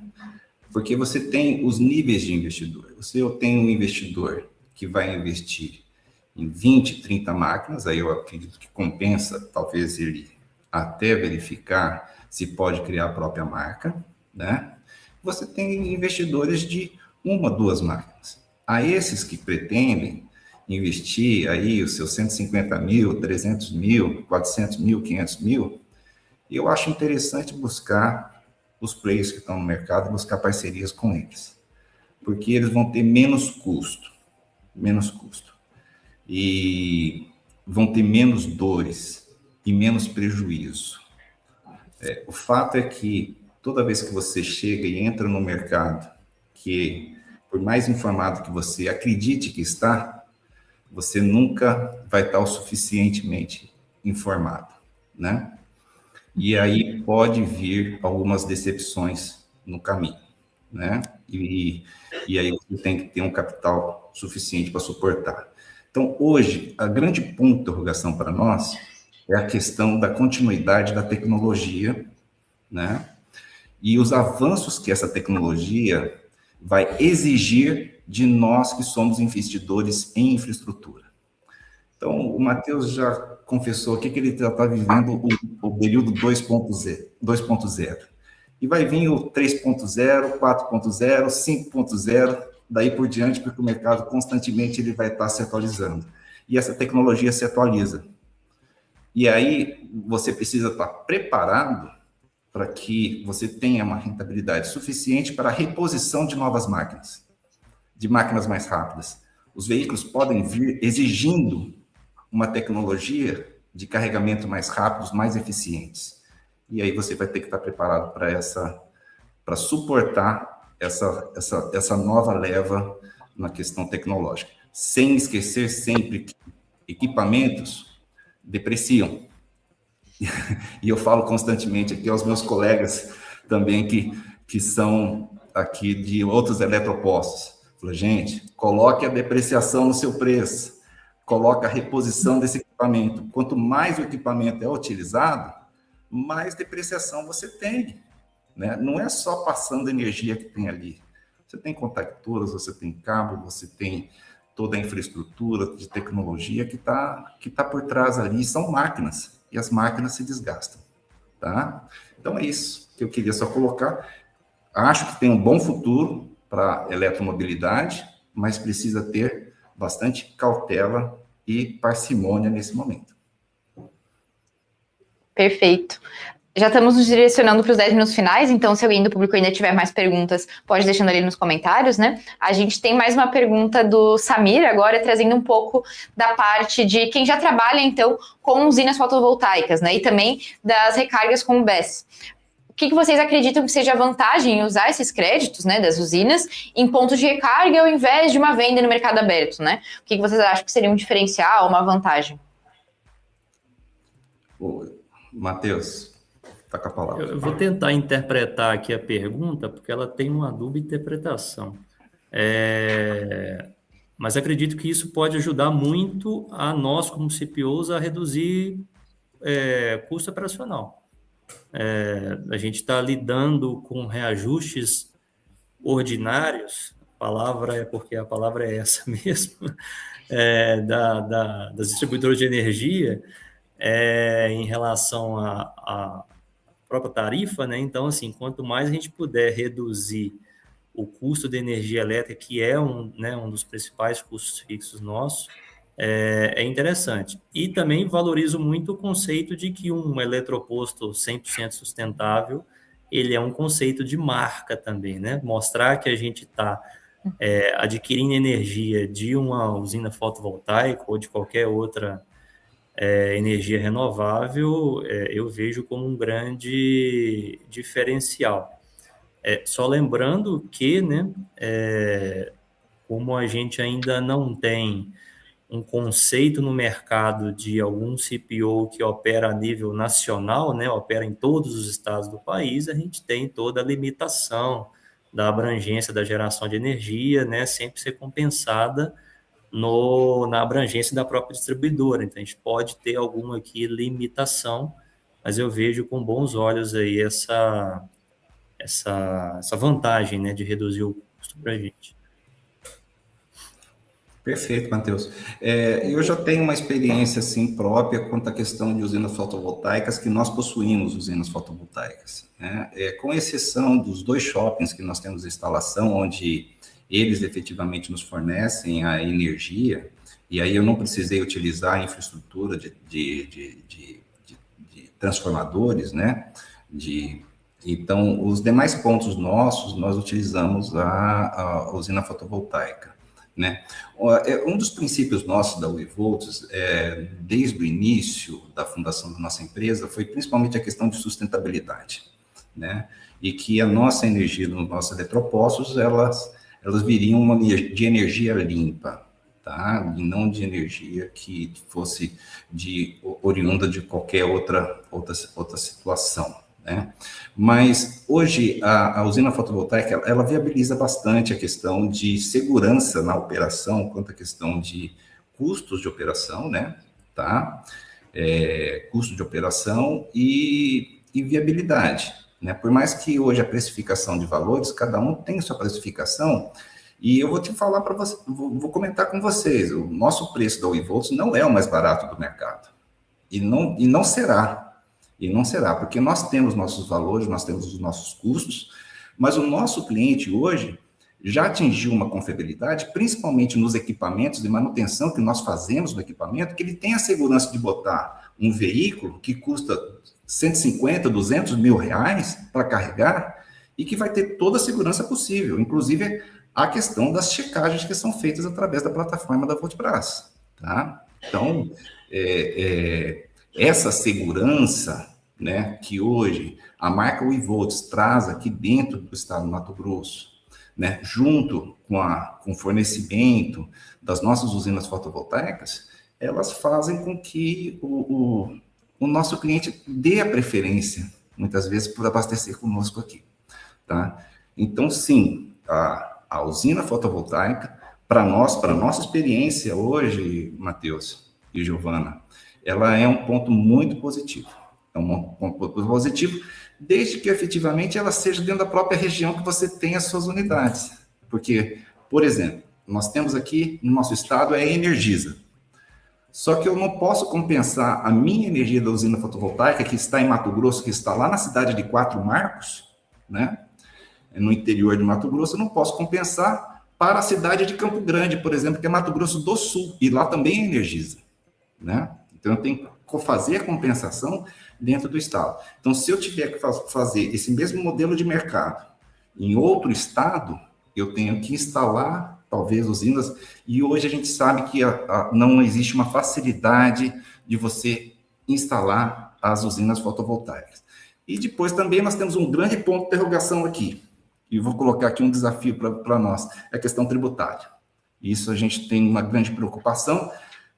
Porque você tem os níveis de investidor. Você tem um investidor que vai investir em 20, 30 máquinas, aí eu acredito que compensa, talvez ele até verificar se pode criar a própria marca, né? Você tem investidores de 1, 2 máquinas. A esses que pretendem investir aí os seus 150 mil, 300 mil, 400 mil, 500 mil, eu acho interessante buscar os players que estão no mercado e buscar parcerias com eles, porque eles vão ter menos custo, e vão ter menos dores e menos prejuízo. O fato é que toda vez que você chega e entra no mercado, que por mais informado que você acredite que está, você nunca vai estar o suficientemente informado, né? E aí pode vir algumas decepções no caminho, né? E aí você tem que ter um capital suficiente para suportar. Então, hoje, a grande ponto de interrogação para nós é a questão da continuidade da tecnologia, né? E os avanços que essa tecnologia vai exigir de nós que somos investidores em infraestrutura. Então, o Matheus já confessou aqui que ele já está vivendo o período 2.0. E vai vir o 3.0, 4.0, 5.0, daí por diante, porque o mercado constantemente ele vai estar se atualizando. E essa tecnologia se atualiza. E aí você precisa estar preparado para que você tenha uma rentabilidade suficiente para a reposição de novas máquinas, de máquinas mais rápidas. Os veículos podem vir exigindo uma tecnologia de carregamento mais rápidos, mais eficientes. E aí você vai ter que estar preparado para suportar essa nova leva na questão tecnológica. Sem esquecer sempre que equipamentos depreciam. E eu falo constantemente aqui aos meus colegas também que são aqui de outros eletropostos. Falo, gente, coloque a depreciação no seu preço, coloque a reposição desse equipamento. Quanto mais o equipamento é utilizado, mais depreciação você tem, né? Não é só passando a energia que tem ali. Você tem contactoras, você tem cabo, você tem toda a infraestrutura de tecnologia que tá por trás ali. São máquinas, e as máquinas se desgastam, tá? Então é isso que eu queria só colocar. Acho que tem um bom futuro para eletromobilidade, mas precisa ter bastante cautela e parcimônia nesse momento. Perfeito. Já estamos nos direcionando para os 10 minutos finais, então se alguém do público ainda tiver mais perguntas, pode deixando ali nos comentários, né? A gente tem mais uma pergunta do Samir agora, trazendo um pouco da parte de quem já trabalha, então, com usinas fotovoltaicas, né? E também das recargas com o BESS. O que vocês acreditam que seja a vantagem em usar esses créditos, né, das usinas em pontos de recarga ao invés de uma venda no mercado aberto, né? O que vocês acham que seria um diferencial, uma vantagem? Matheus, está com a palavra. Eu vou tentar interpretar aqui a pergunta, porque ela tem uma dupla interpretação. Mas acredito que isso pode ajudar muito a nós, como CPOs, a reduzir custo operacional. A gente está lidando com reajustes ordinários, a palavra é porque a palavra é essa mesmo, das distribuidoras de energia, em relação a própria tarifa, né? Então, assim, quanto mais a gente puder reduzir o custo de energia elétrica, que é um dos principais custos fixos nossos, é interessante. E também valorizo muito o conceito de que um eletroposto 100% sustentável, ele é um conceito de marca também, né? Mostrar que a gente está adquirindo energia de uma usina fotovoltaica ou de qualquer outra energia renovável, eu vejo como um grande diferencial. Só lembrando que, né, como a gente ainda não tem um conceito no mercado de algum CPO que opera a nível nacional, né, opera em todos os estados do país, a gente tem toda a limitação da abrangência da geração de energia, né, sempre ser compensada na abrangência da própria distribuidora. Então, a gente pode ter alguma aqui limitação, mas eu vejo com bons olhos aí essa vantagem, né, de reduzir o custo para a gente. Perfeito, Matheus. Eu já tenho uma experiência assim própria quanto à questão de usinas fotovoltaicas, que nós possuímos usinas fotovoltaicas, né? Com exceção dos 2 shoppings que nós temos instalação, onde eles efetivamente nos fornecem a energia, e aí eu não precisei utilizar a infraestrutura de transformadores, né? Então, os demais pontos nossos, nós utilizamos a usina fotovoltaica, né? Um dos princípios nossos da WeVolts, desde o início da fundação da nossa empresa, foi principalmente a questão de sustentabilidade, né? E que a nossa energia nos nossos eletropostos, elas viriam de energia limpa, tá? E não de energia que fosse oriunda de qualquer outra situação, né? Mas hoje a usina fotovoltaica ela viabiliza bastante a questão de segurança na operação, quanto à questão de custos de operação, né? Tá? Custo de operação e viabilidade, né? Por mais que hoje a precificação de valores, cada um tem sua precificação, e eu vou te falar para você, vou comentar com vocês, o nosso preço da WeVolts não é o mais barato do mercado, e não será. E não será, porque nós temos nossos valores, nós temos os nossos custos, mas o nosso cliente hoje já atingiu uma confiabilidade, principalmente nos equipamentos de manutenção que nós fazemos no equipamento, que ele tem a segurança de botar um veículo que custa 150, 200 mil reais para carregar e que vai ter toda a segurança possível, inclusive a questão das checagens que são feitas através da plataforma da Voltbras, tá? Então, essa segurança, né, que hoje a marca WeVolts traz aqui dentro do estado do Mato Grosso, né, junto com o fornecimento das nossas usinas fotovoltaicas, elas fazem com que o nosso cliente dê a preferência, muitas vezes, por abastecer conosco aqui, tá? Então, sim, a usina fotovoltaica, para nossa experiência hoje, Matheus e Giovana, ela é um ponto muito positivo. É um ponto positivo, desde que efetivamente ela seja dentro da própria região que você tem as suas unidades. Porque, por exemplo, nós temos aqui no nosso estado a Energisa. Só que eu não posso compensar a minha energia da usina fotovoltaica, que está em Mato Grosso, que está lá na cidade de 4 Marcos, né? No interior de Mato Grosso, eu não posso compensar para a cidade de Campo Grande, por exemplo, que é Mato Grosso do Sul, e lá também é Energisa, né? Então, eu tenho que fazer a compensação dentro do estado. Então, se eu tiver que fazer esse mesmo modelo de mercado em outro estado, eu tenho que instalar, talvez, usinas, e hoje a gente sabe que não existe uma facilidade de você instalar as usinas fotovoltaicas. E depois também nós temos um grande ponto de interrogação aqui, e vou colocar aqui um desafio para nós, é a questão tributária. Isso a gente tem uma grande preocupação,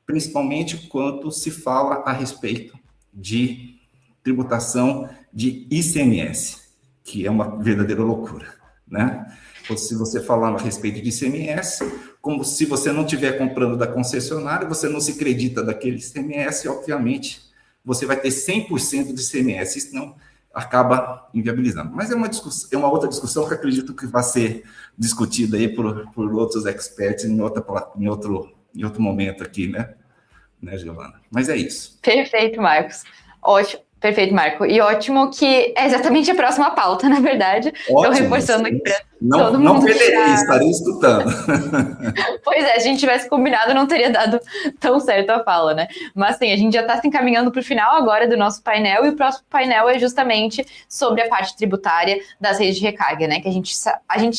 principalmente quando se fala a respeito de tributação de ICMS, que é uma verdadeira loucura, né? Se você falar a respeito de ICMS, como se você não estiver comprando da concessionária, você não se acredita daquele ICMS, obviamente, você vai ter 100% de ICMS, isso não acaba inviabilizando. Mas é uma outra discussão que acredito que vai ser discutida aí por outros experts em outro momento aqui, né, Giovana? Mas é isso. Perfeito, Marcos. Ótimo. Perfeito, Marco. E ótimo que é exatamente a próxima pauta, na verdade. Estou reforçando aqui para todo mundo. Não perderei, estarei escutando. Pois é, se a gente tivesse combinado, não teria dado tão certo a fala, né? Mas sim, a gente já está se encaminhando para o final agora do nosso painel, e o próximo painel é justamente sobre a parte tributária das redes de recarga, né? Que a gente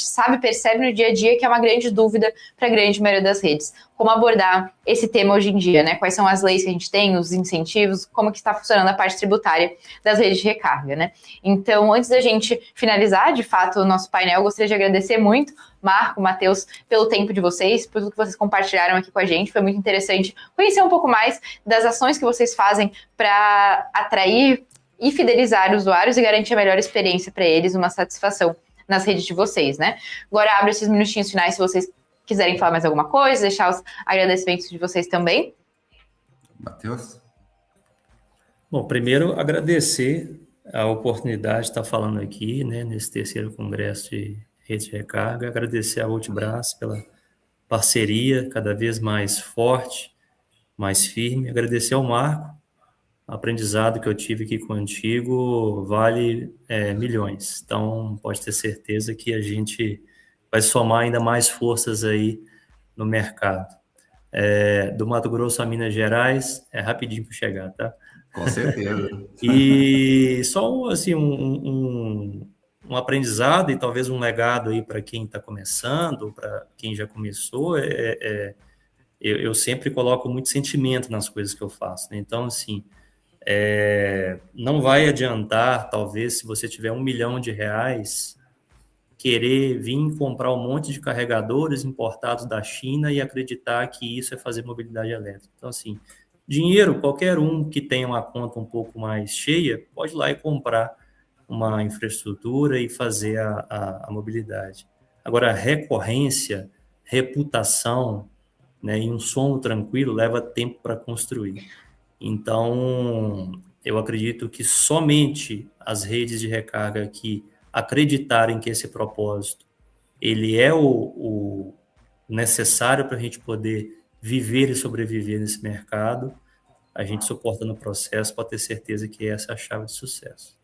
sabe, percebe no dia a dia que é uma grande dúvida para a grande maioria das redes. Como abordar esse tema hoje em dia, né? Quais são as leis que a gente tem, os incentivos, como que está funcionando a parte tributária das redes de recarga, né? Então, antes da gente finalizar, de fato, o nosso painel, eu gostaria de agradecer muito, Marco, Matheus, pelo tempo de vocês, por tudo que vocês compartilharam aqui com a gente. Foi muito interessante conhecer um pouco mais das ações que vocês fazem para atrair e fidelizar usuários e garantir a melhor experiência para eles, uma satisfação nas redes de vocês, né? Agora abro esses minutinhos finais se vocês quiserem falar mais alguma coisa, deixar os agradecimentos de vocês também. Matheus? Bom, primeiro agradecer a oportunidade de estar falando aqui, né, nesse terceiro congresso de rede de recarga, agradecer a Voltbras pela parceria cada vez mais forte, mais firme, agradecer ao Marco, o aprendizado que eu tive aqui contigo vale milhões, então pode ter certeza que a gente vai somar ainda mais forças aí no mercado. Do Mato Grosso a Minas Gerais, é rapidinho para chegar, tá? Com certeza. E só assim, um aprendizado e talvez um legado aí para quem está começando, para quem já começou, eu sempre coloco muito sentimento nas coisas que eu faço, né? Então, assim, não vai adiantar, talvez, se você tiver R$1 milhão, querer vir comprar um monte de carregadores importados da China e acreditar que isso é fazer mobilidade elétrica. Então, assim, dinheiro, qualquer um que tenha uma conta um pouco mais cheia, pode ir lá e comprar uma infraestrutura e fazer a mobilidade. Agora, recorrência, reputação, né, e um sono tranquilo leva tempo para construir. Então, eu acredito que somente as redes de recarga que acreditarem que esse propósito ele é o necessário para a gente poder viver e sobreviver nesse mercado, a gente suportando o processo pode ter certeza que essa é a chave de sucesso.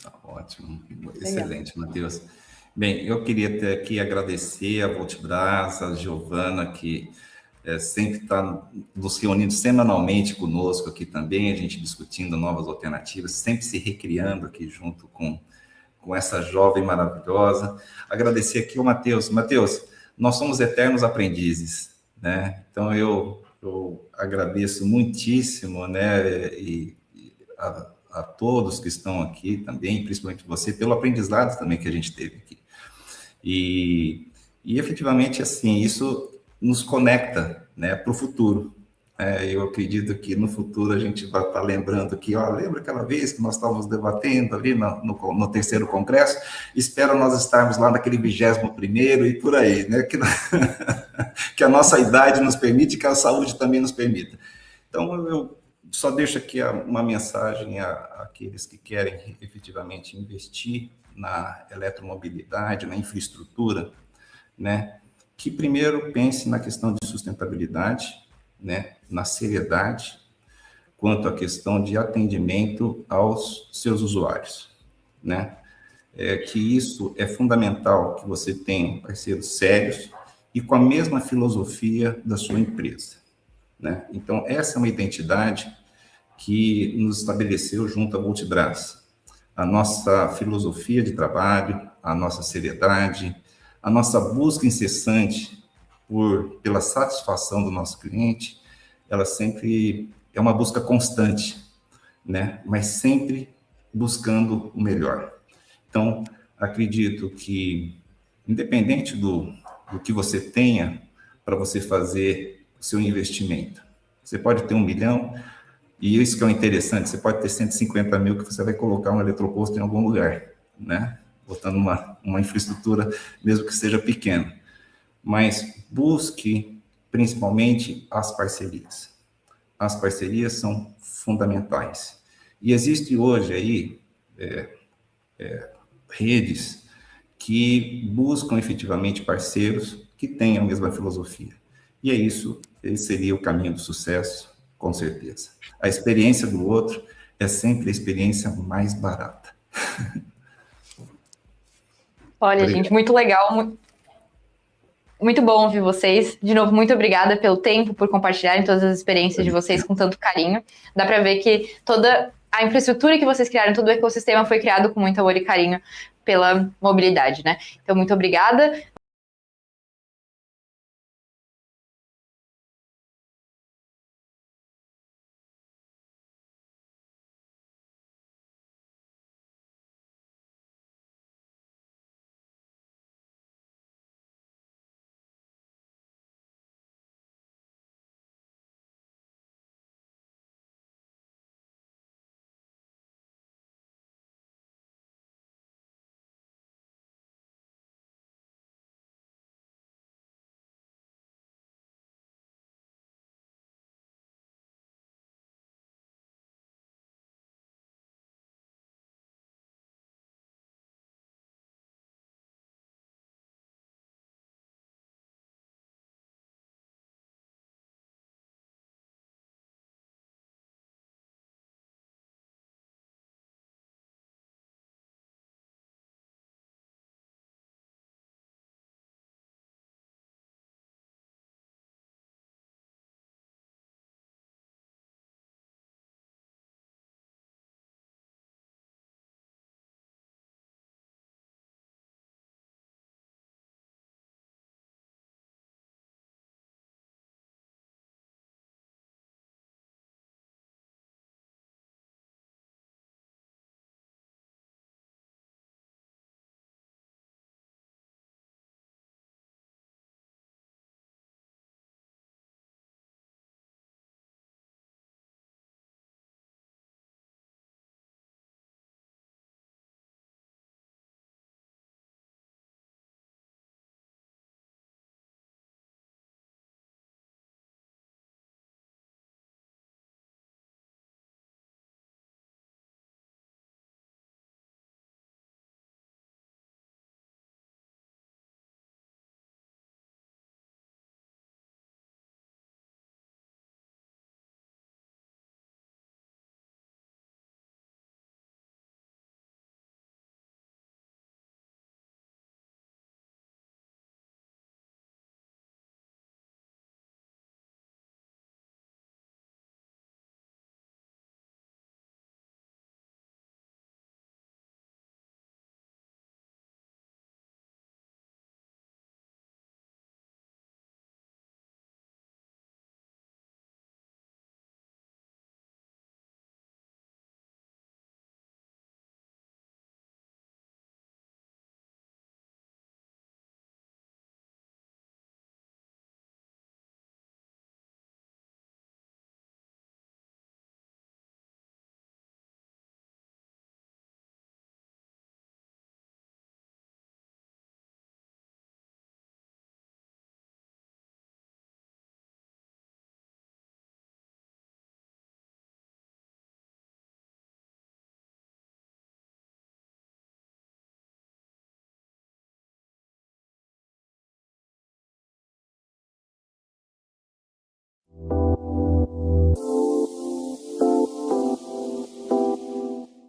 Tá ótimo, excelente, Matheus. Bem, eu queria aqui agradecer a Voltbras, a Giovana, que sempre está nos reunindo semanalmente conosco aqui também, a gente discutindo novas alternativas, sempre se recriando aqui junto com essa jovem maravilhosa. Agradecer aqui ao Matheus. Matheus, nós somos eternos aprendizes, né? Então, eu agradeço muitíssimo, né, a todos que estão aqui também, principalmente você, pelo aprendizado também que a gente teve aqui. E efetivamente, assim, isso nos conecta, né, para o futuro. Eu acredito que no futuro a gente vai estar lembrando que, lembra aquela vez que nós estávamos debatendo ali no terceiro congresso? Espero nós estarmos lá naquele 21º e por aí, né? Que a nossa idade nos permite e que a saúde também nos permita. Então, eu só deixo aqui uma mensagem àqueles que querem efetivamente investir na eletromobilidade, na infraestrutura, né? Que primeiro pense na questão de sustentabilidade, né, na seriedade, quanto à questão de atendimento aos seus usuários, né? Que isso é fundamental, que você tenha parceiros sérios e com a mesma filosofia da sua empresa, né? Então, essa é uma identidade que nos estabeleceu junto à Voltbras. A nossa filosofia de trabalho, a nossa seriedade, a nossa busca incessante pela satisfação do nosso cliente, ela sempre é uma busca constante, né? Mas sempre buscando o melhor. Então, acredito que, independente do que você tenha para você fazer o seu investimento, você pode ter 1 milhão, e isso que é o interessante, você pode ter 150 mil que você vai colocar um eletroposto em algum lugar, né? Botando uma infraestrutura, mesmo que seja pequena. Mas busque, principalmente, as parcerias. As parcerias são fundamentais. E existe hoje aí redes que buscam efetivamente parceiros que tenham a mesma filosofia. E esse seria o caminho do sucesso, com certeza. A experiência do outro é sempre a experiência mais barata. Olha, Obrigado. gente, muito legal, muito bom ouvir vocês. De novo, muito obrigada pelo tempo, por compartilharem todas as experiências de vocês com tanto carinho. Dá para ver que toda a infraestrutura que vocês criaram, todo o ecossistema foi criado com muito amor e carinho pela mobilidade, né? Então, muito obrigada.